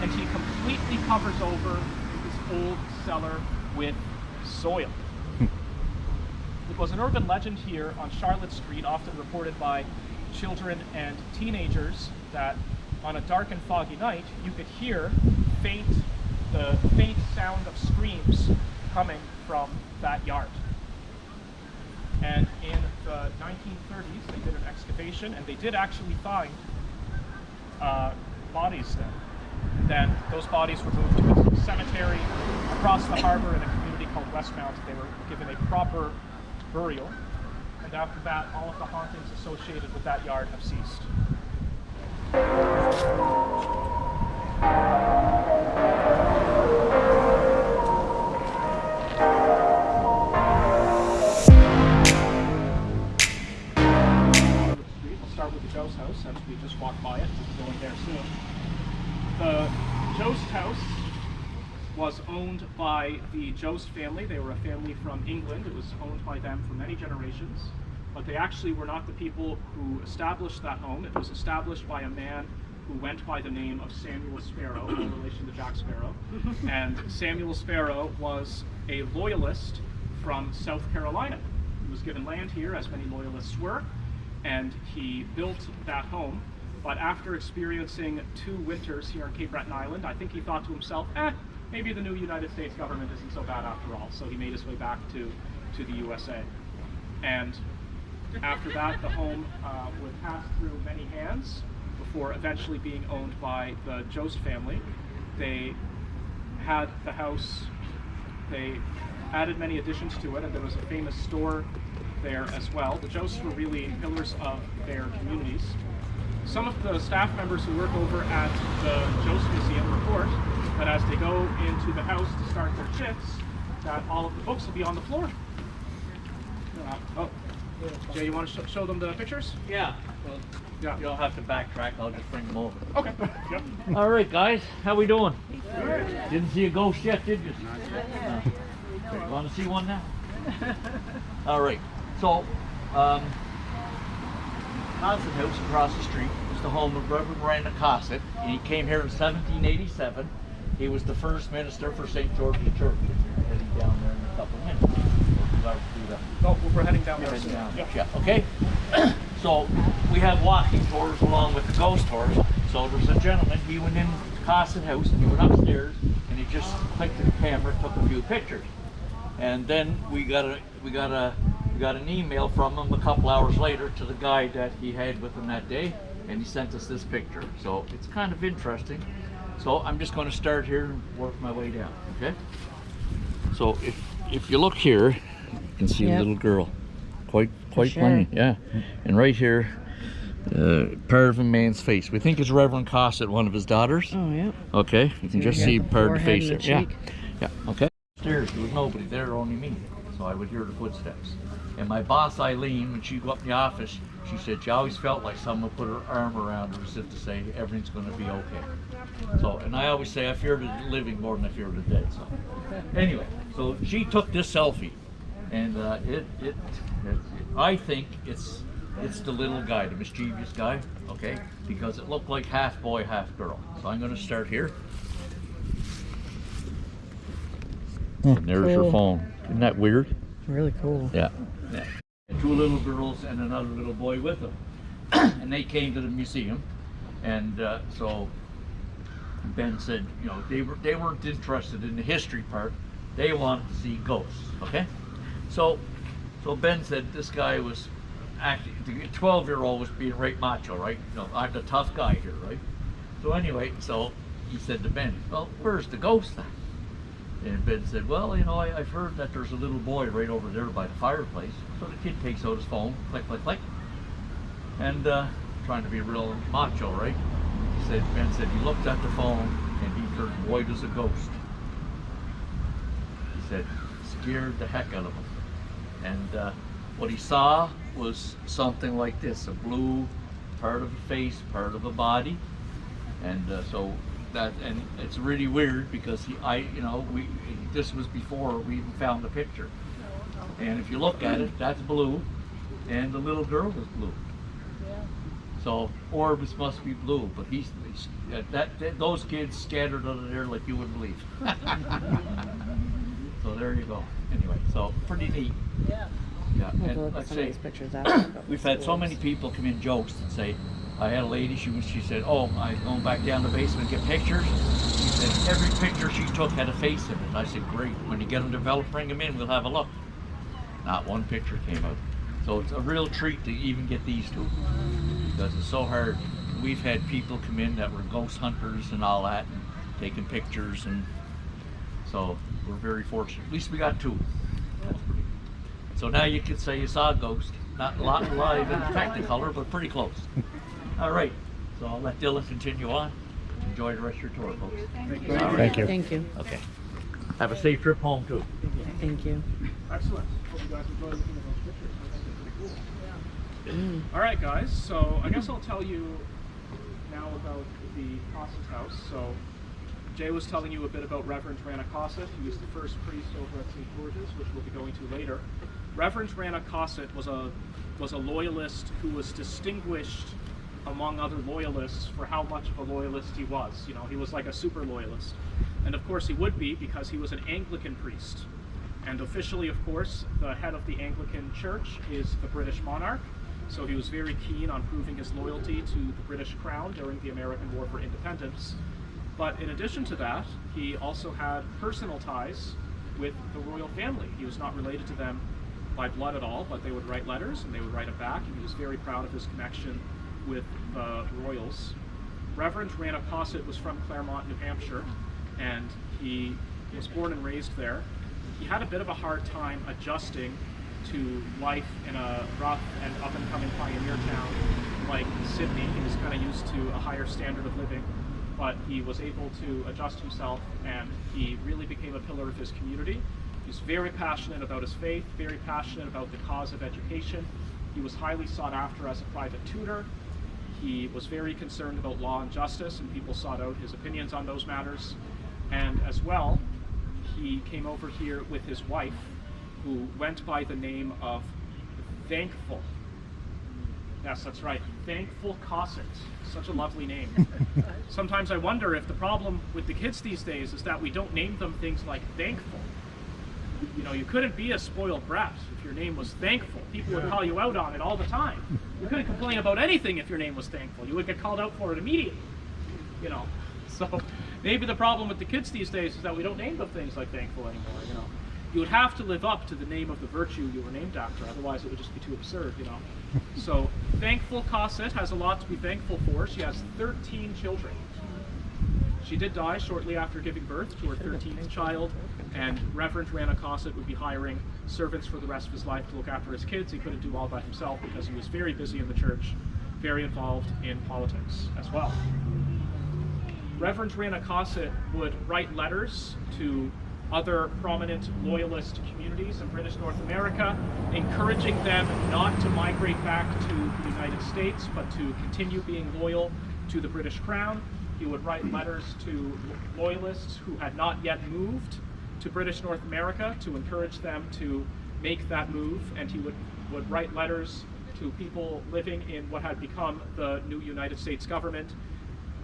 and he completely covers over his old cellar with soil. It was an urban legend here on Charlotte Street, often reported by children and teenagers, that on a dark and foggy night, you could hear the faint sound of screams coming from that yard. And in the 1930s, they did an excavation, and they did actually find bodies there. And then those bodies were moved to a cemetery across the harbor in a community called Westmount. They were given a proper burial, and after that, all of the hauntings associated with that yard have ceased. Start with the Jost House, since we just walked by it. We'll go in there soon. The Jost House was owned by the Jost family. They were a family from England. It was owned by them for many generations, but they actually were not the people who established that home. It was established by a man who went by the name of Samuel Sparrow, no relation to Jack Sparrow. And Samuel Sparrow was a loyalist from South Carolina. He was given land here, as many loyalists were, and he built that home. But after experiencing 2 winters here on Cape Breton Island, I think he thought to himself, maybe the new United States government isn't so bad after all. So he made his way back to the USA. And after that, the home would pass through many hands before eventually being owned by the Jost family. They had the house, they added many additions to it, and there was a famous store there as well. The Josts were really pillars of their communities. Some of the staff members who work over at the Jost Museum report that as they go into the house to start their shifts, that all of the books will be on the floor. Oh, Jay, you want to show them the pictures? Yeah. Well, yeah. You don't have to backtrack. I'll just bring them over. Okay. Yep. All right, guys. How we doing? Good. Didn't see a ghost yet, did you? You want to see one now? All right. So, Cossit House across the street was the home of Reverend Randall Cossit. He came here in 1787. He was the first minister for St. George's Church. We're heading down there in a couple of minutes. Oh, we're heading down there. Yeah. Okay. So we have walking tours along with the ghost tours. So there's a gentleman. He went in to Cossit House and he went upstairs and he just clicked the camera, took a few pictures, and then we got an email from him a couple hours later to the guide that he had with him that day, and he sent us this picture. So it's kind of interesting. So I'm just going to start here and work my way down. Okay. So if you look here, you can see a little girl, quite plain, yeah. And right here, part of a man's face. We think it's Reverend Cossit, one of his daughters. Oh yeah. Okay, you can just see part of the face there. Yeah. Yeah. Okay. Upstairs, there was nobody there, only me. So I would hear the footsteps. And my boss Eileen, when she'd go up in the office, she said she always felt like someone put her arm around her as if to say everything's going to be okay. So, and I always say I fear the living more than I fear the dead. So, anyway, so she took this selfie, and I think it's the little guy, the mischievous guy, okay, because it looked like half boy, half girl. So I'm going to start here. And there's her phone. Isn't that weird? Really cool. Yeah. Two little girls and another little boy with them. And they came to the museum, and so Ben said, you know, they weren't interested in the history part. They wanted to see ghosts. Okay. So Ben said this guy was acting. The 12-year-old was being right macho, right? You know, I'm the tough guy here, right? So anyway, so he said to Ben, well, where's the ghost then? And Ben said, well, you know, I've heard that there's a little boy right over there by the fireplace. So the kid takes out his phone, click, click, click, and trying to be real macho, right? Ben said he looked at the phone and he turned white as a ghost. He said, scared the heck out of him. And what he saw was something like this, a blue part of a face, part of a body, and so that, and it's really weird because this was before we even found the picture. And if you look at it, that's blue, and the little girl is blue. So Orbis must be blue, but those kids scattered under there like you wouldn't believe. So there you go. Anyway, so pretty neat. Yeah. And let's say we've had so many people come in jokes and say, I had a lady, she said, oh, I'm going back down the basement to get pictures. She said every picture she took had a face in it. I said, great, when you get them developed, bring them in, we'll have a look. Not one picture came out. So it's a real treat to even get these two, because it's so hard. We've had people come in that were ghost hunters and all that, and taking pictures, and so we're very fortunate. At least we got two. So now you could say you saw a ghost. Not a lot live in Technicolor, but pretty close. All right, so I'll let Dylan continue on. Enjoy the rest of your tour, folks. Thank you. Thank you. Okay. Have a safe trip home, too. Thank you. Excellent. Hope you guys enjoy looking at those pictures. I think they're pretty cool. All right, guys. So I guess I'll tell you now about the Cossit House. So Jay was telling you a bit about Reverend Randall Cossit. He was the first priest over at St. George's, which we'll be going to later. Reverend Randall Cossit was a loyalist who was distinguished among other loyalists for how much of a loyalist he was. You know, he was like a super loyalist. And of course he would be, because he was an Anglican priest. And officially, of course, the head of the Anglican Church is the British monarch. So he was very keen on proving his loyalty to the British Crown during the American War for Independence. But in addition to that, he also had personal ties with the royal family. He was not related to them by blood at all, but they would write letters and they would write it back, and he was very proud of his connection with the royals. Reverend Randall Cossit was from Claremont, New Hampshire, and he was born and raised there. He had a bit of a hard time adjusting to life in a rough and up-and-coming pioneer town like Sydney. He was kind of used to a higher standard of living, but he was able to adjust himself, and he really became a pillar of his community. He's very passionate about his faith, very passionate about the cause of education. He was highly sought after as a private tutor. He was very concerned about law and justice, and people sought out his opinions on those matters. And as well, he came over here with his wife, who went by the name of Thankful. Yes, that's right, Thankful Cossit. Such a lovely name. Sometimes I wonder if the problem with the kids these days is that we don't name them things like Thankful. You know, you couldn't be a spoiled brat if your name was Thankful. People would call you out on it all the time. You couldn't complain about anything if your name was Thankful. You would get called out for it immediately. You know, so maybe the problem with the kids these days is that we don't name them things like Thankful anymore, you know. You would have to live up to the name of the virtue you were named after, otherwise it would just be too absurd, you know. So, Thankful Cossit has a lot to be thankful for. She has 13 children. She did die shortly after giving birth to her 13th child, and Reverend Rana Cossit would be hiring servants for the rest of his life to look after his kids. He couldn't do all by himself because he was very busy in the church, very involved in politics as well. Reverend Rana Cossit would write letters to other prominent loyalist communities in British North America, encouraging them not to migrate back to the United States, but to continue being loyal to the British Crown. He would write letters to loyalists who had not yet moved to British North America to encourage them to make that move, and he would write letters to people living in what had become the new United States government,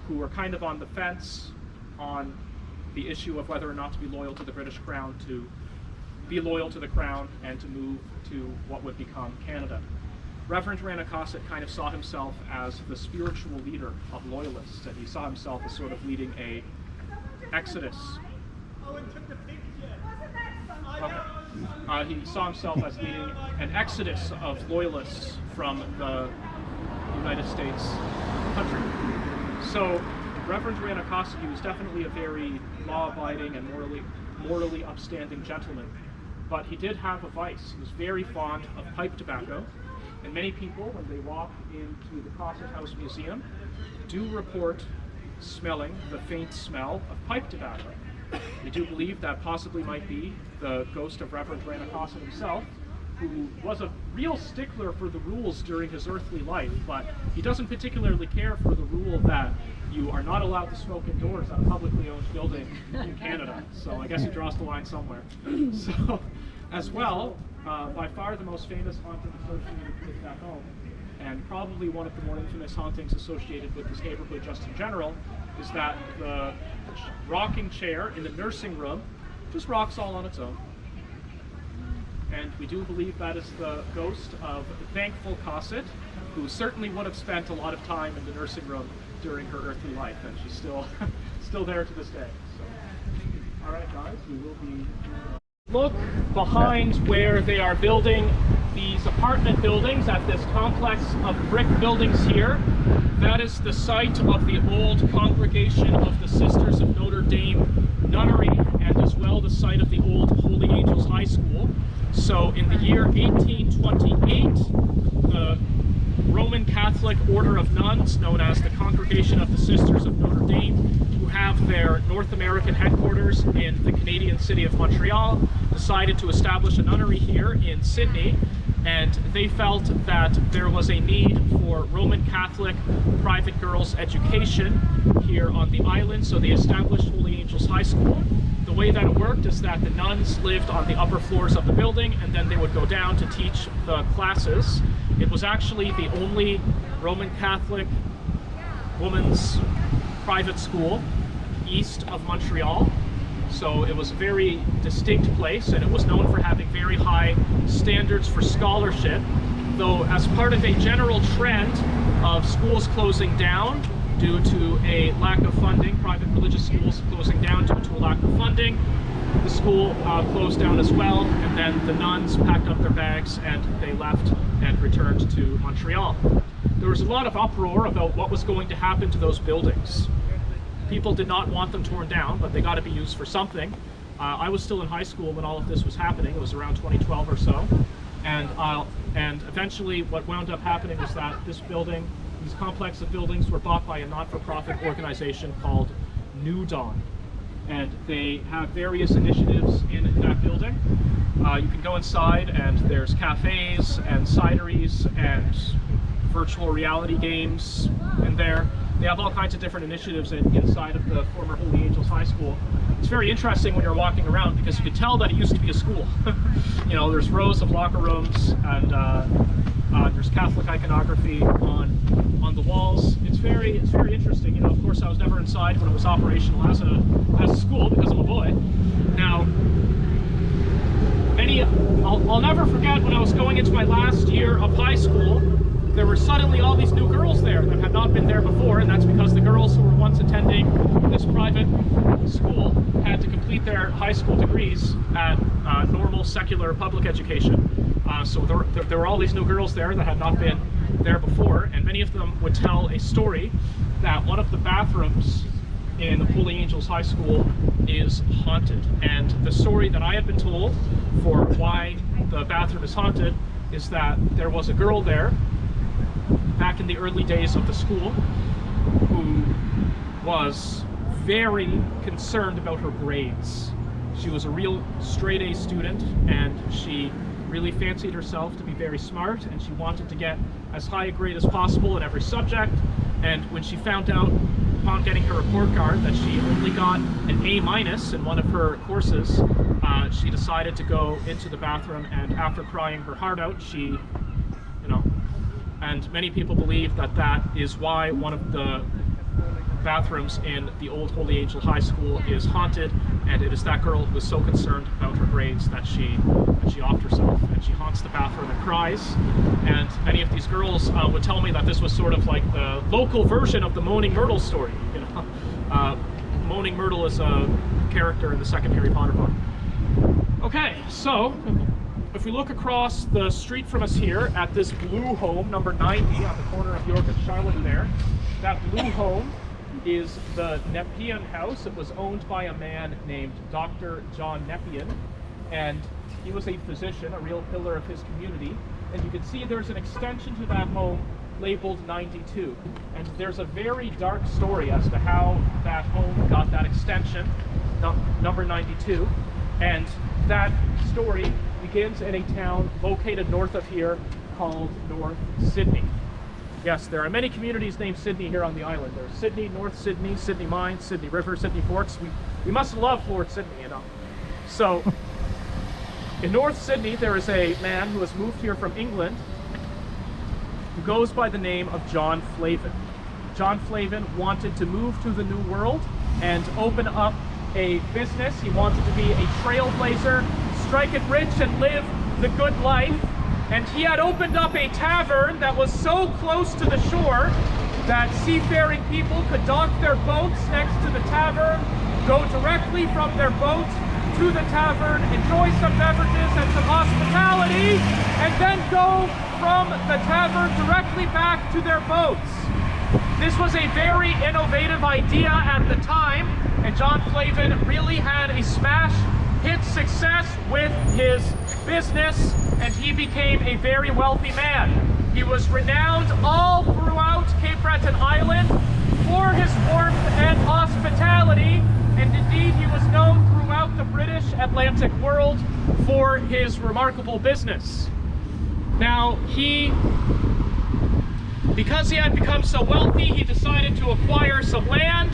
who were kind of on the fence on the issue of whether or not to be loyal to the British Crown, to be loyal to the Crown and to move to what would become Canada. Reverend Rana Cossit kind of saw himself as the spiritual leader of loyalists, and he saw himself as sort of leading a exodus. He saw himself as leading an exodus of loyalists from the United States country. So Reverend Rana Cossit, he was definitely a very law-abiding and morally upstanding gentleman, but he did have a vice. He was very fond of pipe tobacco, and many people, when they walk into the Cossit House Museum, do report smelling the faint smell of pipe tobacco. We do believe that possibly might be the ghost of Reverend Rana Cossit himself, who was a real stickler for the rules during his earthly life, but he doesn't particularly care for the rule that you are not allowed to smoke indoors at a publicly owned building in Canada. So I guess he draws the line somewhere. So, as well, by far the most famous haunting associated with that home, and probably one of the more infamous hauntings associated with this neighborhood just in general, is that the rocking chair in the nursing room just rocks all on its own. And we do believe that is the ghost of Thankful Cossit, who certainly would have spent a lot of time in the nursing room during her earthly life, and she's still there to this day. So, all right, guys, we will be. Look behind where they are building these apartment buildings at this complex of brick buildings here. That is the site of the old congregation of the Sisters of Notre Dame Nunnery, and as well the site of the old Holy Angels High School. So in the year 1828, the Roman Catholic Order of Nuns, known as the Congregation of the Sisters of Notre Dame, who have their North American headquarters in the Canadian city of Montreal, decided to establish a nunnery here in Sydney, and they felt that there was a need for Roman Catholic private girls' education here on the island, so they established Holy Angels High School. The way that it worked is that the nuns lived on the upper floors of the building, and then they would go down to teach the classes. It was actually the only Roman Catholic women's private school east of Montreal. So it was a very distinct place, and it was known for having very high standards for scholarship, though as part of a general trend of schools closing down due to a lack of funding, private religious schools closing down due to a lack of funding, the school closed down as well, and then the nuns packed up their bags and they left and returned to Montreal. There was a lot of uproar about what was going to happen to those buildings. People did not want them torn down, but they got to be used for something. I was still in high school when all of this was happening. It was around 2012 or so. And eventually what wound up happening was that this building, these complex of buildings, were bought by a not-for-profit organization called New Dawn. And they have various initiatives in that building. You can go inside and there's cafes and cideries and virtual reality games in there. They have all kinds of different initiatives inside of the former Holy Angels High School. It's very interesting when you're walking around because you can tell that it used to be a school. You know, there's rows of locker rooms and there's Catholic iconography on the walls. It's very interesting. You know, of course, I was never inside when it was operational as a school because I'm a boy. Now, I'll never forget when I was going into my last year of high school. There were suddenly all these new girls there that had not been there before, and that's because the girls who were once attending this private school had to complete their high school degrees at normal secular public education. So there were all these new girls there that had not been there before, and many of them would tell a story that one of the bathrooms in Holy Angels High School is haunted. And the story that I had been told for why the bathroom is haunted is that there was a girl there back in the early days of the school who was very concerned about her grades. She was a real straight A student, and she really fancied herself to be very smart, and she wanted to get as high a grade as possible in every subject. And when she found out upon getting her report card that she only got an A- in one of her courses, she decided to go into the bathroom, and after crying her heart out, she, and many people believe that that is why one of the bathrooms in the old Holy Angel High School is haunted, and it is that girl who was so concerned about her grades that she offed herself, and she haunts the bathroom and cries. And many of these girls would tell me that this was sort of like the local version of the Moaning Myrtle story. Moaning Myrtle is a character in the second Harry Potter book. Okay, so if we look across the street from us here at this blue home, number 90, on the corner of York and Charlotte there, that blue home is the Nepean House. It was owned by a man named Dr. John Nepean, and he was a physician, a real pillar of his community. And you can see there's an extension to that home labeled 92. And there's a very dark story as to how that home got that extension, number 92. And that story begins in a town located north of here called North Sydney. Yes, there are many communities named Sydney here on the island. There's Sydney, North Sydney, Sydney Mines, Sydney River, Sydney Forks. We must love Lord Sydney, So, in North Sydney, there is a man who has moved here from England who goes by the name of John Flavin. John Flavin wanted to move to the New World and open up a business. He wanted to be a trailblazer, strike it rich and live the good life. And he had opened up a tavern that was so close to the shore that seafaring people could dock their boats next to the tavern, go directly from their boat to the tavern, enjoy some beverages and some hospitality, and then go from the tavern directly back to their boats. This was a very innovative idea at the time, and John Flavin really had a smash hit success with his business, and he became a very wealthy man. He was renowned all throughout Cape Breton Island for his warmth and hospitality, and indeed he was known throughout the British Atlantic world for his remarkable business. Now, because he had become so wealthy, he decided to acquire some land.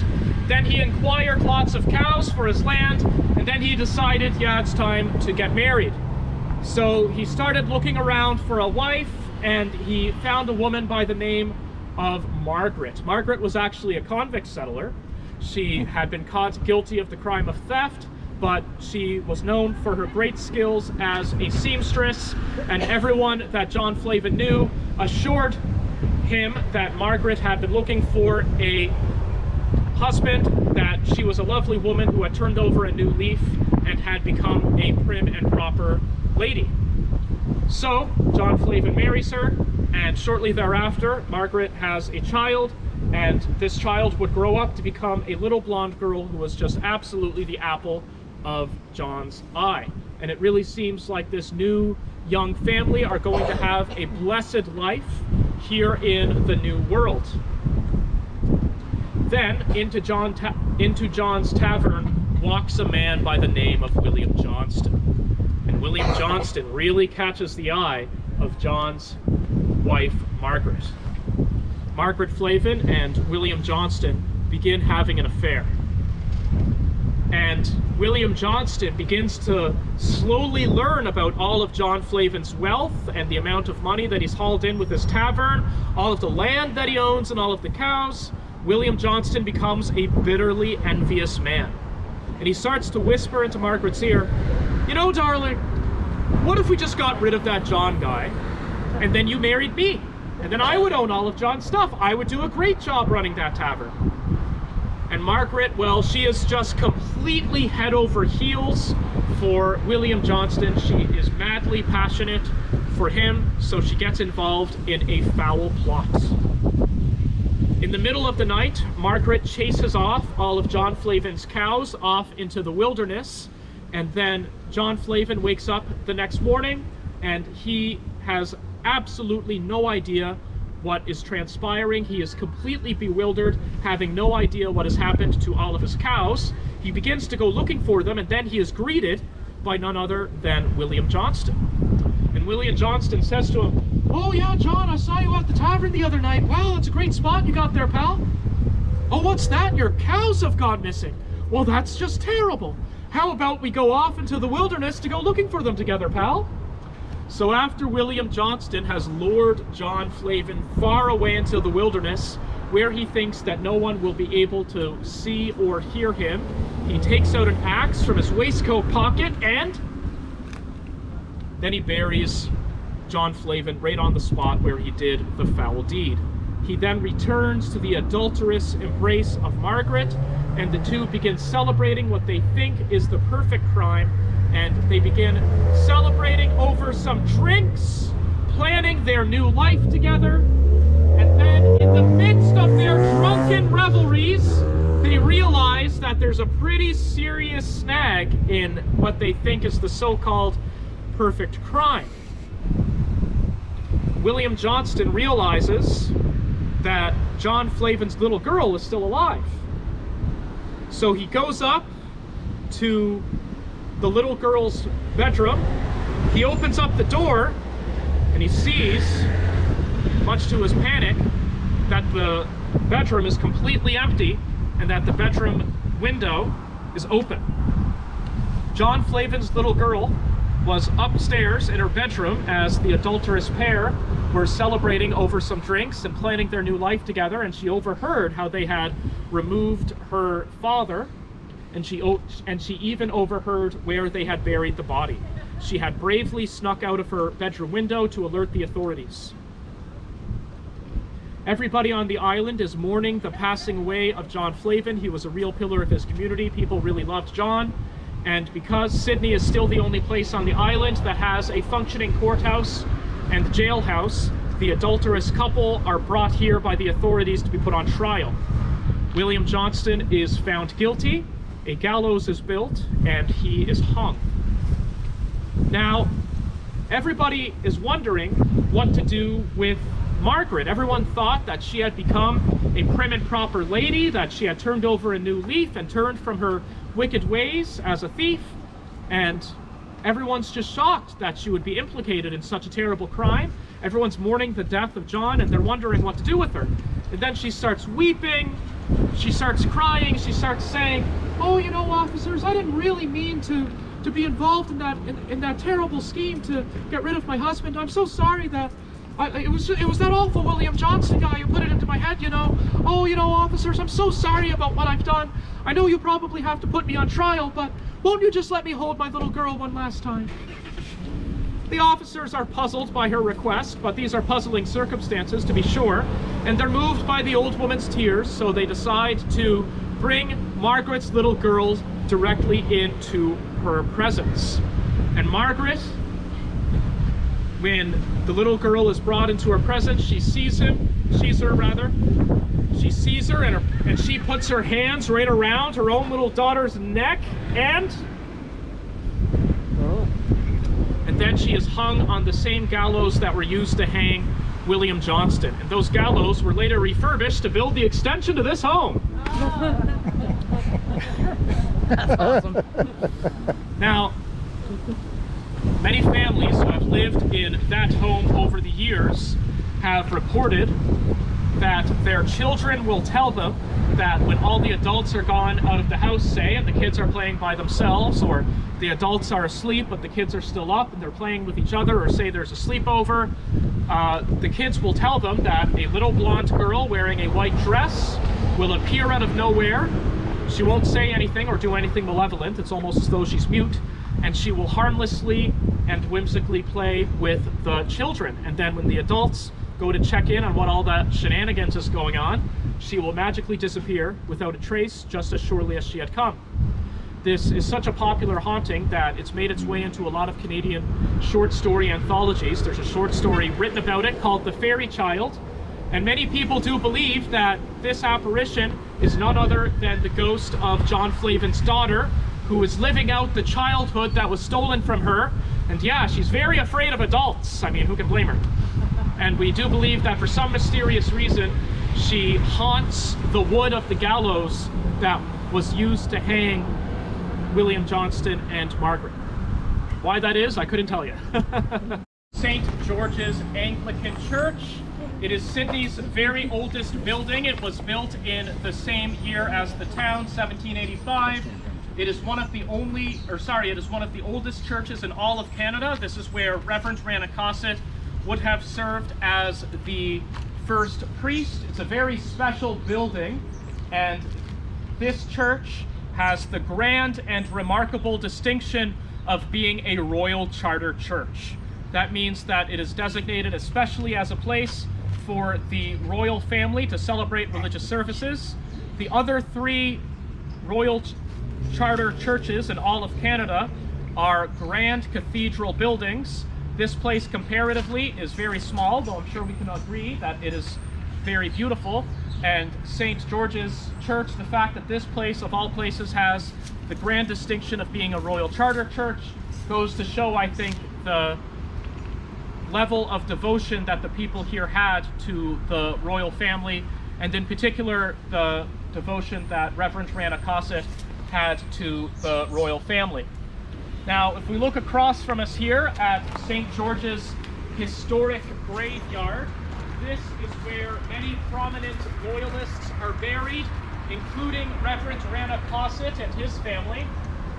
Then he acquired lots of cows for his land, and then he decided, yeah, it's time to get married. So he started looking around for a wife, and he found a woman by the name of Margaret. Margaret was actually a convict settler. She had been caught guilty of the crime of theft, but she was known for her great skills as a seamstress, and everyone that John Flavin knew assured him that Margaret had been looking for a husband, that she was a lovely woman who had turned over a new leaf and had become a prim and proper lady. So John Flavin marries her, and shortly thereafter Margaret has a child, and this child would grow up to become a little blonde girl who was just absolutely the apple of John's eye. And it really seems like this new young family are going to have a blessed life here in the New World. Then into John's tavern walks a man by the name of William Johnston. And William Johnston really catches the eye of John's wife, Margaret. Margaret Flavin and William Johnston begin having an affair. And William Johnston begins to slowly learn about all of John Flavin's wealth and the amount of money that he's hauled in with his tavern, all of the land that he owns and all of the cows. William Johnston becomes a bitterly envious man. And he starts to whisper into Margaret's ear, "You know, darling, what if we just got rid of that John guy, and then you married me? And then I would own all of John's stuff. I would do a great job running that tavern." And Margaret, well, she is just completely head over heels for William Johnston. She is madly passionate for him, so she gets involved in a foul plot. In the middle of the night, Margaret chases off all of John Flavin's cows off into the wilderness, and then John Flavin wakes up the next morning, and he has absolutely no idea what is transpiring. He is completely bewildered, having no idea what has happened to all of his cows. He begins to go looking for them, and then he is greeted by none other than William Johnston. And William Johnston says to him, "Oh yeah, John, I saw you at the tavern the other night. Wow, that's a great spot you got there, pal." "Oh, what's that? Your cows have gone missing." "Well, that's just terrible. How about we go off into the wilderness to go looking for them together, pal?" So after William Johnston has lured John Flavin far away into the wilderness, where he thinks that no one will be able to see or hear him, he takes out an axe from his waistcoat pocket, and then he buries John Flavin right on the spot where he did the foul deed. He then returns to the adulterous embrace of Margaret, and the two begin celebrating what they think is the perfect crime, and they begin celebrating over some drinks, planning their new life together, and then in the midst of their drunken revelries, they realize that there's a pretty serious snag in what they think is the so-called perfect crime. William Johnston realizes that John Flavin's little girl is still alive. So he goes up to the little girl's bedroom, he opens up the door, and he sees, much to his panic, that the bedroom is completely empty and that the bedroom window is open. John Flavin's little girl was upstairs in her bedroom as the adulterous pair were celebrating over some drinks and planning their new life together, and she overheard how they had removed her father, and she even overheard where they had buried the body. She had bravely snuck out of her bedroom window to alert the authorities. Everybody on the island is mourning the passing away of John Flavin. He was a real pillar of his community. People really loved John. And because Sydney is still the only place on the island that has a functioning courthouse and jailhouse, the adulterous couple are brought here by the authorities to be put on trial. William Johnston is found guilty, a gallows is built, and he is hung. Now, everybody is wondering what to do with Margaret. Everyone thought that she had become a prim and proper lady, that she had turned over a new leaf and turned from her wicked ways as a thief, and everyone's just shocked that she would be implicated in such a terrible crime. Everyone's mourning the death of John, and they're wondering what to do with her. And then she starts weeping, she starts crying, she starts saying, "Oh, you know, officers, I didn't really mean to be involved in that terrible scheme to get rid of my husband. I'm so sorry that it was that awful William Johnston guy who put it into my head, you know. Oh, you know, officers, I'm so sorry about what I've done. I know you probably have to put me on trial, but won't you just let me hold my little girl one last time?" The officers are puzzled by her request, but these are puzzling circumstances, to be sure, and they're moved by the old woman's tears, so they decide to bring Margaret's little girl directly into her presence. And Margaret, when the little girl is brought into her presence, she sees her, and she puts her hands right around her own little daughter's neck, and then she is hung on the same gallows that were used to hang William Johnston. And those gallows were later refurbished to build the extension to this home. That's awesome. Now, many families who have lived in that home over the years have reported that their children will tell them that when all the adults are gone out of the house, say, and the kids are playing by themselves, or the adults are asleep but the kids are still up and they're playing with each other, or say there's a sleepover, the kids will tell them that a little blonde girl wearing a white dress will appear out of nowhere. She won't say anything or do anything malevolent. It's almost as though she's mute, and she will harmlessly and whimsically play with the children. And then when the adults go to check in on what all that shenanigans is going on, she will magically disappear without a trace, just as surely as she had come. This is such a popular haunting that it's made its way into a lot of Canadian short story anthologies. There's a short story written about it called The Fairy Child, and many people do believe that this apparition is none other than the ghost of John Flavin's daughter, who is living out the childhood that was stolen from her. And yeah, she's very afraid of adults. I mean, who can blame her? And we do believe that for some mysterious reason, she haunts the wood of the gallows that was used to hang William Johnston and Margaret. Why that is, I couldn't tell you. St. George's Anglican Church. It is Sydney's very oldest building. It was built in the same year as the town, 1785. It is one of the oldest churches in all of Canada. This is where Reverend Rana Cossit would have served as the first priest. It's a very special building, and this church has the grand and remarkable distinction of being a royal charter church. That means that it is designated especially as a place for the royal family to celebrate religious services. The other three royal charter churches in all of Canada are grand cathedral buildings. This place comparatively is very small, though I'm sure we can agree that it is very beautiful. And St. George's Church, the fact that this place of all places has the grand distinction of being a royal charter church, goes to show, I think, the level of devotion that the people here had to the royal family, and in particular the devotion that Reverend Rana Cossit had to the royal family. Now, if we look across from us here at St. George's historic graveyard, this is where many prominent loyalists are buried, including Reverend Rana Cossit and his family.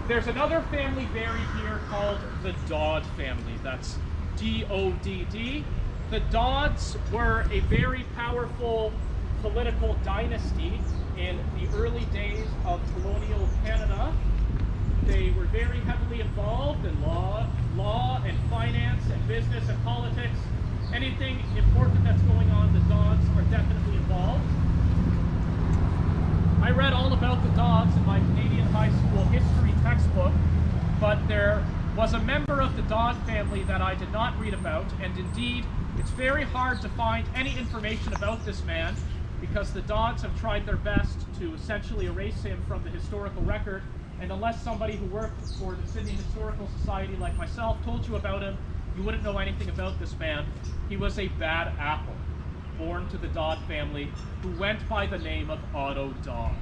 There's another family buried here called the Dodd family. That's D-O-D-D. The Dodds were a very powerful political dynasty in the early days of colonial Canada. They were very heavily involved in law and finance and business and politics. Anything important that's going on, the Dodds are definitely involved. I read all about the Dodds in my Canadian high school history textbook, but there was a member of the Dodd family that I did not read about, and indeed, it's very hard to find any information about this man because the Dodds have tried their best to essentially erase him from the historical record, and unless somebody who worked for the Sydney Historical Society like myself told you about him, you wouldn't know anything about this man. He was a bad apple, born to the Dodd family, who went by the name of Otto Dodd.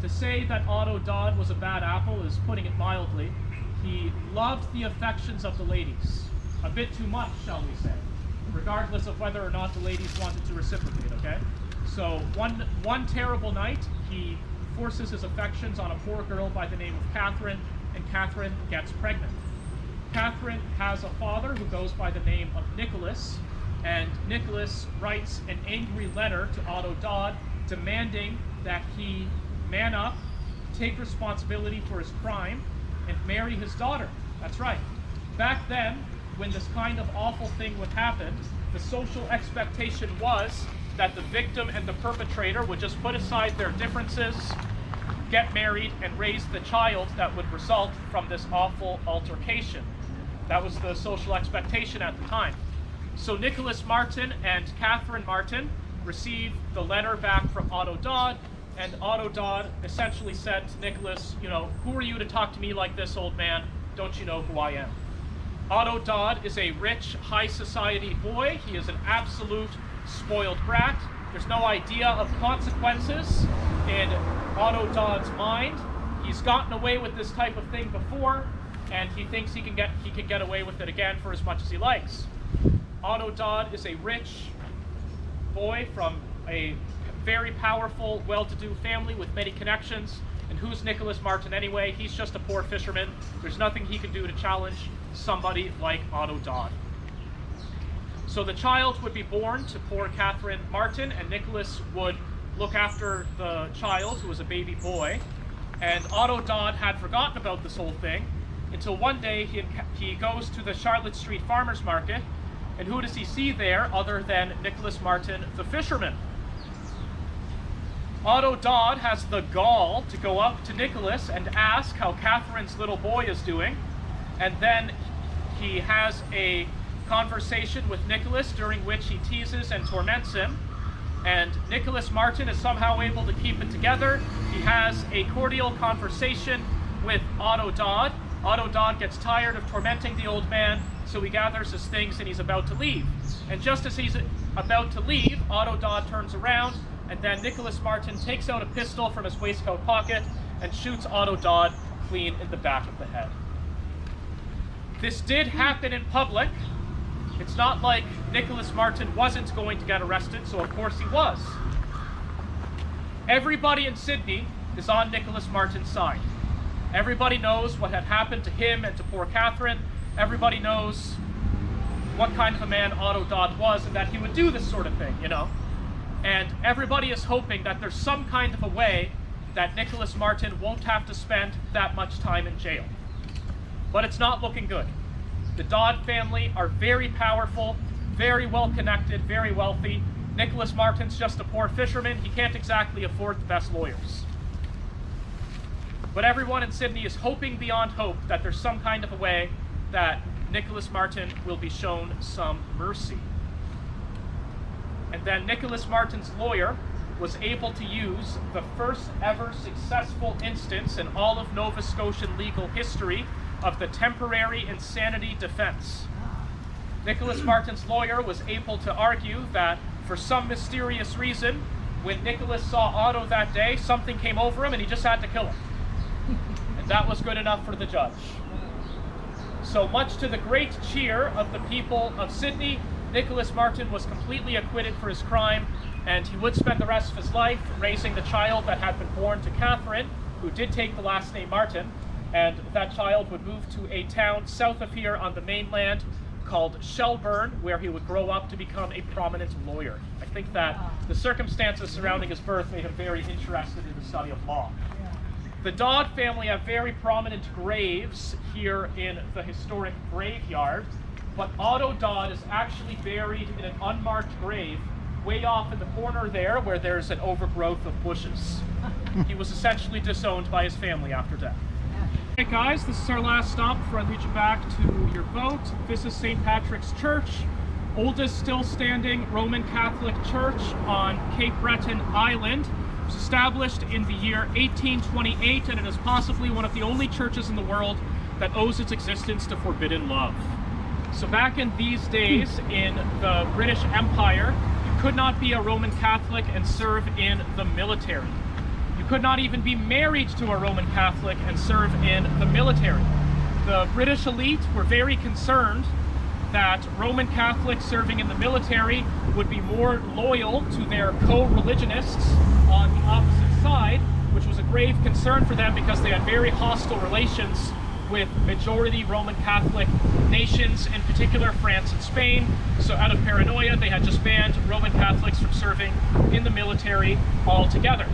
To say that Otto Dodd was a bad apple is putting it mildly. He loved the affections of the ladies, a bit too much, shall we say, regardless of whether or not the ladies wanted to reciprocate, okay? So one terrible night, he forces his affections on a poor girl by the name of Catherine, and Catherine gets pregnant. Catherine has a father who goes by the name of Nicholas, and Nicholas writes an angry letter to Otto Dodd demanding that he man up, take responsibility for his crime, and marry his daughter. That's right. Back then, when this kind of awful thing would happen, the social expectation was that the victim and the perpetrator would just put aside their differences, get married, and raise the child that would result from this awful altercation. That was the social expectation at the time. So Nicholas Martin and Catherine Martin received the letter back from Otto Dodd, and Otto Dodd essentially said to Nicholas, you know, who are you to talk to me like this, old man? Don't you know who I am? Otto Dodd is a rich, high society boy. He is an absolute spoiled brat. There's no idea of consequences in Otto Dodd's mind. He's gotten away with this type of thing before, and he thinks he can get away with it again for as much as he likes. Otto Dodd is a rich boy from a very powerful, well-to-do family with many connections. And who's Nicholas Martin anyway? He's just a poor fisherman. There's nothing he can do to challenge somebody like Otto Dodd. So the child would be born to poor Catherine Martin, and Nicholas would look after the child, who was a baby boy. And Otto Dodd had forgotten about this whole thing until one day he goes to the Charlotte Street Farmers Market, and who does he see there other than Nicholas Martin, the fisherman? Otto Dodd has the gall to go up to Nicholas and ask how Catherine's little boy is doing, and then he has a conversation with Nicholas during which he teases and torments him, and Nicholas Martin is somehow able to keep it together. He has a cordial conversation with Otto Dodd. Otto Dodd gets tired of tormenting the old man, so he gathers his things and he's about to leave. And just as he's about to leave, Otto Dodd turns around, and then Nicholas Martin takes out a pistol from his waistcoat pocket and shoots Otto Dodd clean in the back of the head. This did happen in public. It's not like Nicholas Martin wasn't going to get arrested, so of course he was. Everybody in Sydney is on Nicholas Martin's side. Everybody knows what had happened to him and to poor Catherine. Everybody knows what kind of a man Otto Dodd was and that he would do this sort of thing, you know. And everybody is hoping that there's some kind of a way that Nicholas Martin won't have to spend that much time in jail. But it's not looking good. The Dodd family are very powerful, very well connected, very wealthy. Nicholas Martin's just a poor fisherman. He can't exactly afford the best lawyers. But everyone in Sydney is hoping beyond hope that there's some kind of a way that Nicholas Martin will be shown some mercy. And then Nicholas Martin's lawyer was able to use the first ever successful instance in all of Nova Scotian legal history of the temporary insanity defense. Nicholas Martin's lawyer was able to argue that for some mysterious reason, when Nicholas saw Otto that day, something came over him and he just had to kill him. And that was good enough for the judge. So much to the great cheer of the people of Sydney, Nicholas Martin was completely acquitted for his crime, and he would spend the rest of his life raising the child that had been born to Catherine, who did take the last name Martin, and that child would move to a town south of here on the mainland called Shelburne, where he would grow up to become a prominent lawyer. I think that the circumstances surrounding his birth made him very interested in the study of law. The Dodd family have very prominent graves here in the historic graveyard, but Otto Dodd is actually buried in an unmarked grave way off in the corner there where there's an overgrowth of bushes. He was essentially disowned by his family after death. Hey guys, this is our last stop before I lead you back to your boat. This is St. Patrick's Church, oldest still standing Roman Catholic church on Cape Breton Island. It was established in the year 1828, and it is possibly one of the only churches in the world that owes its existence to forbidden love. So back in these days in the British Empire, you could not be a Roman Catholic and serve in the military. You could not even be married to a Roman Catholic and serve in the military. The British elite were very concerned that Roman Catholics serving in the military would be more loyal to their co-religionists on the opposite side, which was a grave concern for them because they had very hostile relations with majority Roman Catholic nations, in particular France and Spain. So out of paranoia, they had just banned Roman Catholics from serving in the military altogether.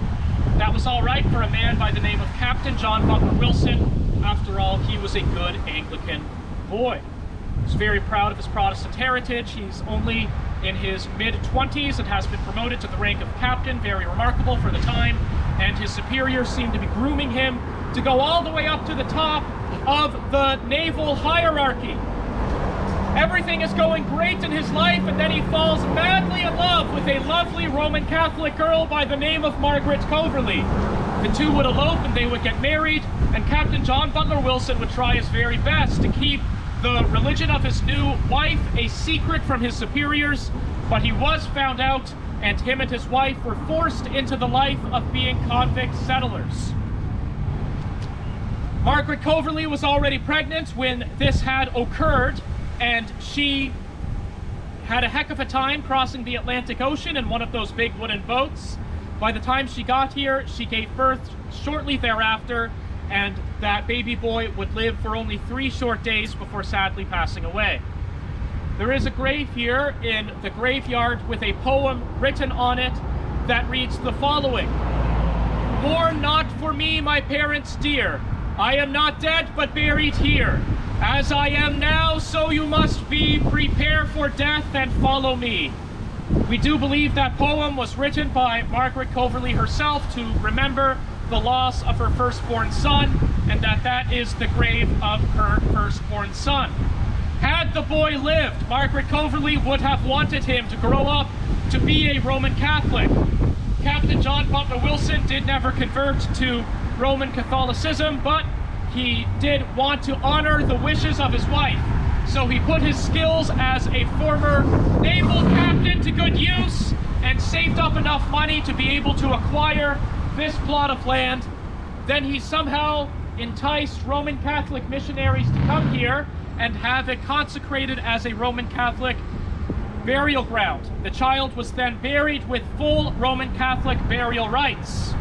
That was all right for a man by the name of Captain John Butler Wilson. After all, he was a good Anglican boy. He was very proud of his Protestant heritage. He's only in his mid-20s and has been promoted to the rank of captain, very remarkable for the time, and his superiors seem to be grooming him to go all the way up to the top of the naval hierarchy. Everything is going great in his life, and then he falls madly in love with a lovely Roman Catholic girl by the name of Margaret Coverley. The two would elope and they would get married, and Captain John Butler Wilson would try his very best to keep the religion of his new wife a secret from his superiors, but he was found out, and him and his wife were forced into the life of being convict settlers. Margaret Coverley was already pregnant when this had occurred, and she had a heck of a time crossing the Atlantic Ocean in one of those big wooden boats. By the time she got here, she gave birth shortly thereafter, and that baby boy would live for only 3 short days before sadly passing away. There is a grave here in the graveyard with a poem written on it that reads the following: "Mourn not for me, my parents dear. I am not dead, but buried here. As I am now, so you must be. Prepare for death and follow me." We do believe that poem was written by Margaret Coverley herself to remember the loss of her firstborn son, and that is the grave of her firstborn son. Had the boy lived, Margaret Coverley would have wanted him to grow up to be a Roman Catholic. Captain John Butler Wilson did never convert to Roman Catholicism, but he did want to honor the wishes of his wife. So he put his skills as a former naval captain to good use and saved up enough money to be able to acquire this plot of land. Then he somehow enticed Roman Catholic missionaries to come here and have it consecrated as a Roman Catholic burial ground. The child was then buried with full Roman Catholic burial rites.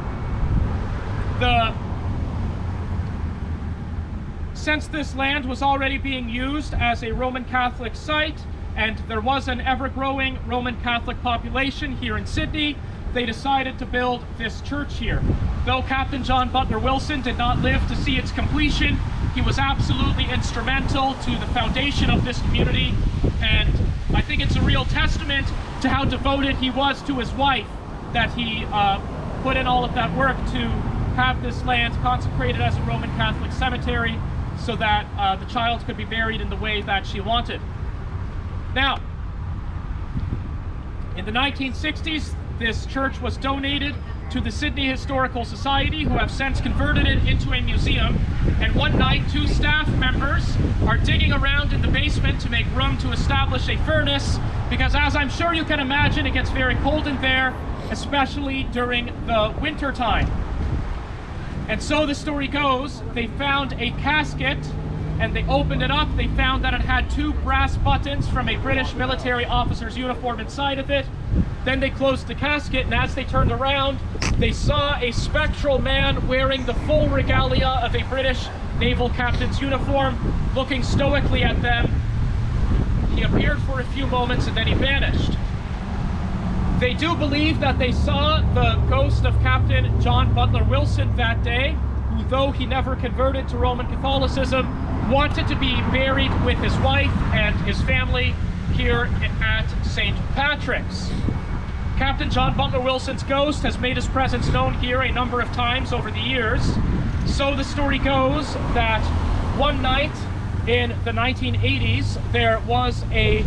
Since this land was already being used as a Roman Catholic site, and there was an ever-growing Roman Catholic population here in Sydney, they decided to build this church here. Though Captain John Butler Wilson did not live to see its completion, he was absolutely instrumental to the foundation of this community, and I think it's a real testament to how devoted he was to his wife that he put in all of that work to have this land consecrated as a Roman Catholic cemetery so that the child could be buried in the way that she wanted. Now, in the 1960s, this church was donated to the Sydney Historical Society, who have since converted it into a museum. And one night, 2 staff members are digging around in the basement to make room to establish a furnace, because as I'm sure you can imagine, it gets very cold in there, especially during the winter time. And so the story goes, they found a casket and they opened it up. They found that it had 2 brass buttons from a British military officer's uniform inside of it. Then they closed the casket, and as they turned around, they saw a spectral man wearing the full regalia of a British naval captain's uniform, looking stoically at them. He appeared for a few moments and then he vanished. They do believe that they saw the ghost of Captain John Butler Wilson that day, who, though he never converted to Roman Catholicism, wanted to be buried with his wife and his family here at St. Patrick's. Captain John Butler Wilson's ghost has made his presence known here a number of times over the years. So the story goes that one night in the 1980s, there was a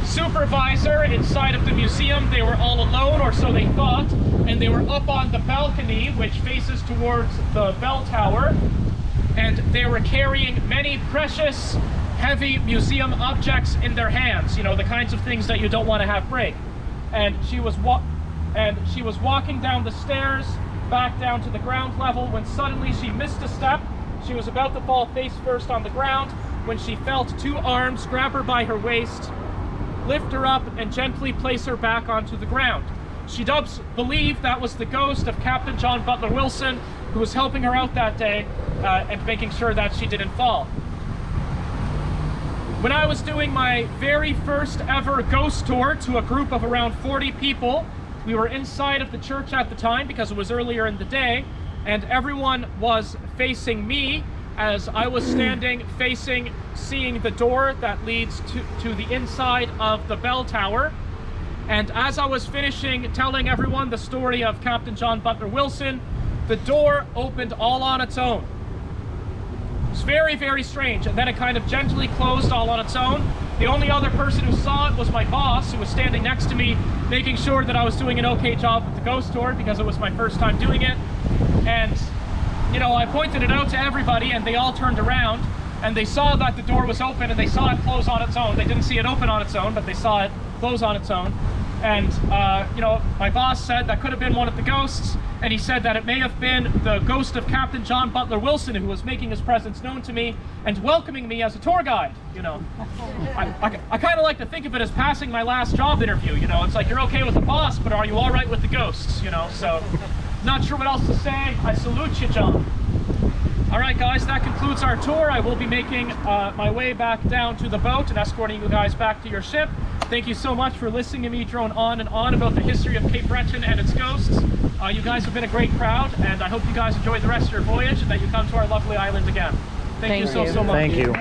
supervisor inside of the museum. They were all alone, or so they thought, and they were up on the balcony which faces towards the bell tower, and they were carrying many precious, heavy museum objects in their hands, you know, the kinds of things that you don't want to have break. And she was walking down the stairs back down to the ground level when suddenly she missed a step. She was about to fall face first on the ground when she felt 2 arms grab her by her waist, lift her up, and gently place her back onto the ground. She does believe that was the ghost of Captain John Butler Wilson, who was helping her out that day and making sure that she didn't fall. When I was doing my very first ever ghost tour to a group of around 40 people, we were inside of the church at the time because it was earlier in the day, and everyone was facing me as I was standing seeing the door that leads to the inside of the bell tower. And as I was finishing telling everyone the story of Captain John Butler Wilson, the door opened all on its own. It was very, very strange, and then it kind of gently closed all on its own. The only other person who saw it was my boss, who was standing next to me, making sure that I was doing an okay job with the ghost tour because it was my first time doing it. And, you know, I pointed it out to everybody, and they all turned around, and they saw that the door was open, and they saw it close on its own. They didn't see it open on its own, but they saw it close on its own. And, you know, my boss said that could have been one of the ghosts, and he said that it may have been the ghost of Captain John Butler Wilson who was making his presence known to me and welcoming me as a tour guide, you know. I kind of like to think of it as passing my last job interview, you know. It's like, you're okay with the boss, but are you all right with the ghosts, you know? So, not sure what else to say. I salute you, John. All right, guys, that concludes our tour. I will be making my way back down to the boat and escorting you guys back to your ship. Thank you so much for listening to me drone on and on about the history of Cape Breton and its ghosts. You guys have been a great crowd, and I hope you guys enjoy the rest of your voyage and that you come to our lovely island again. Thank you so much. Thank you.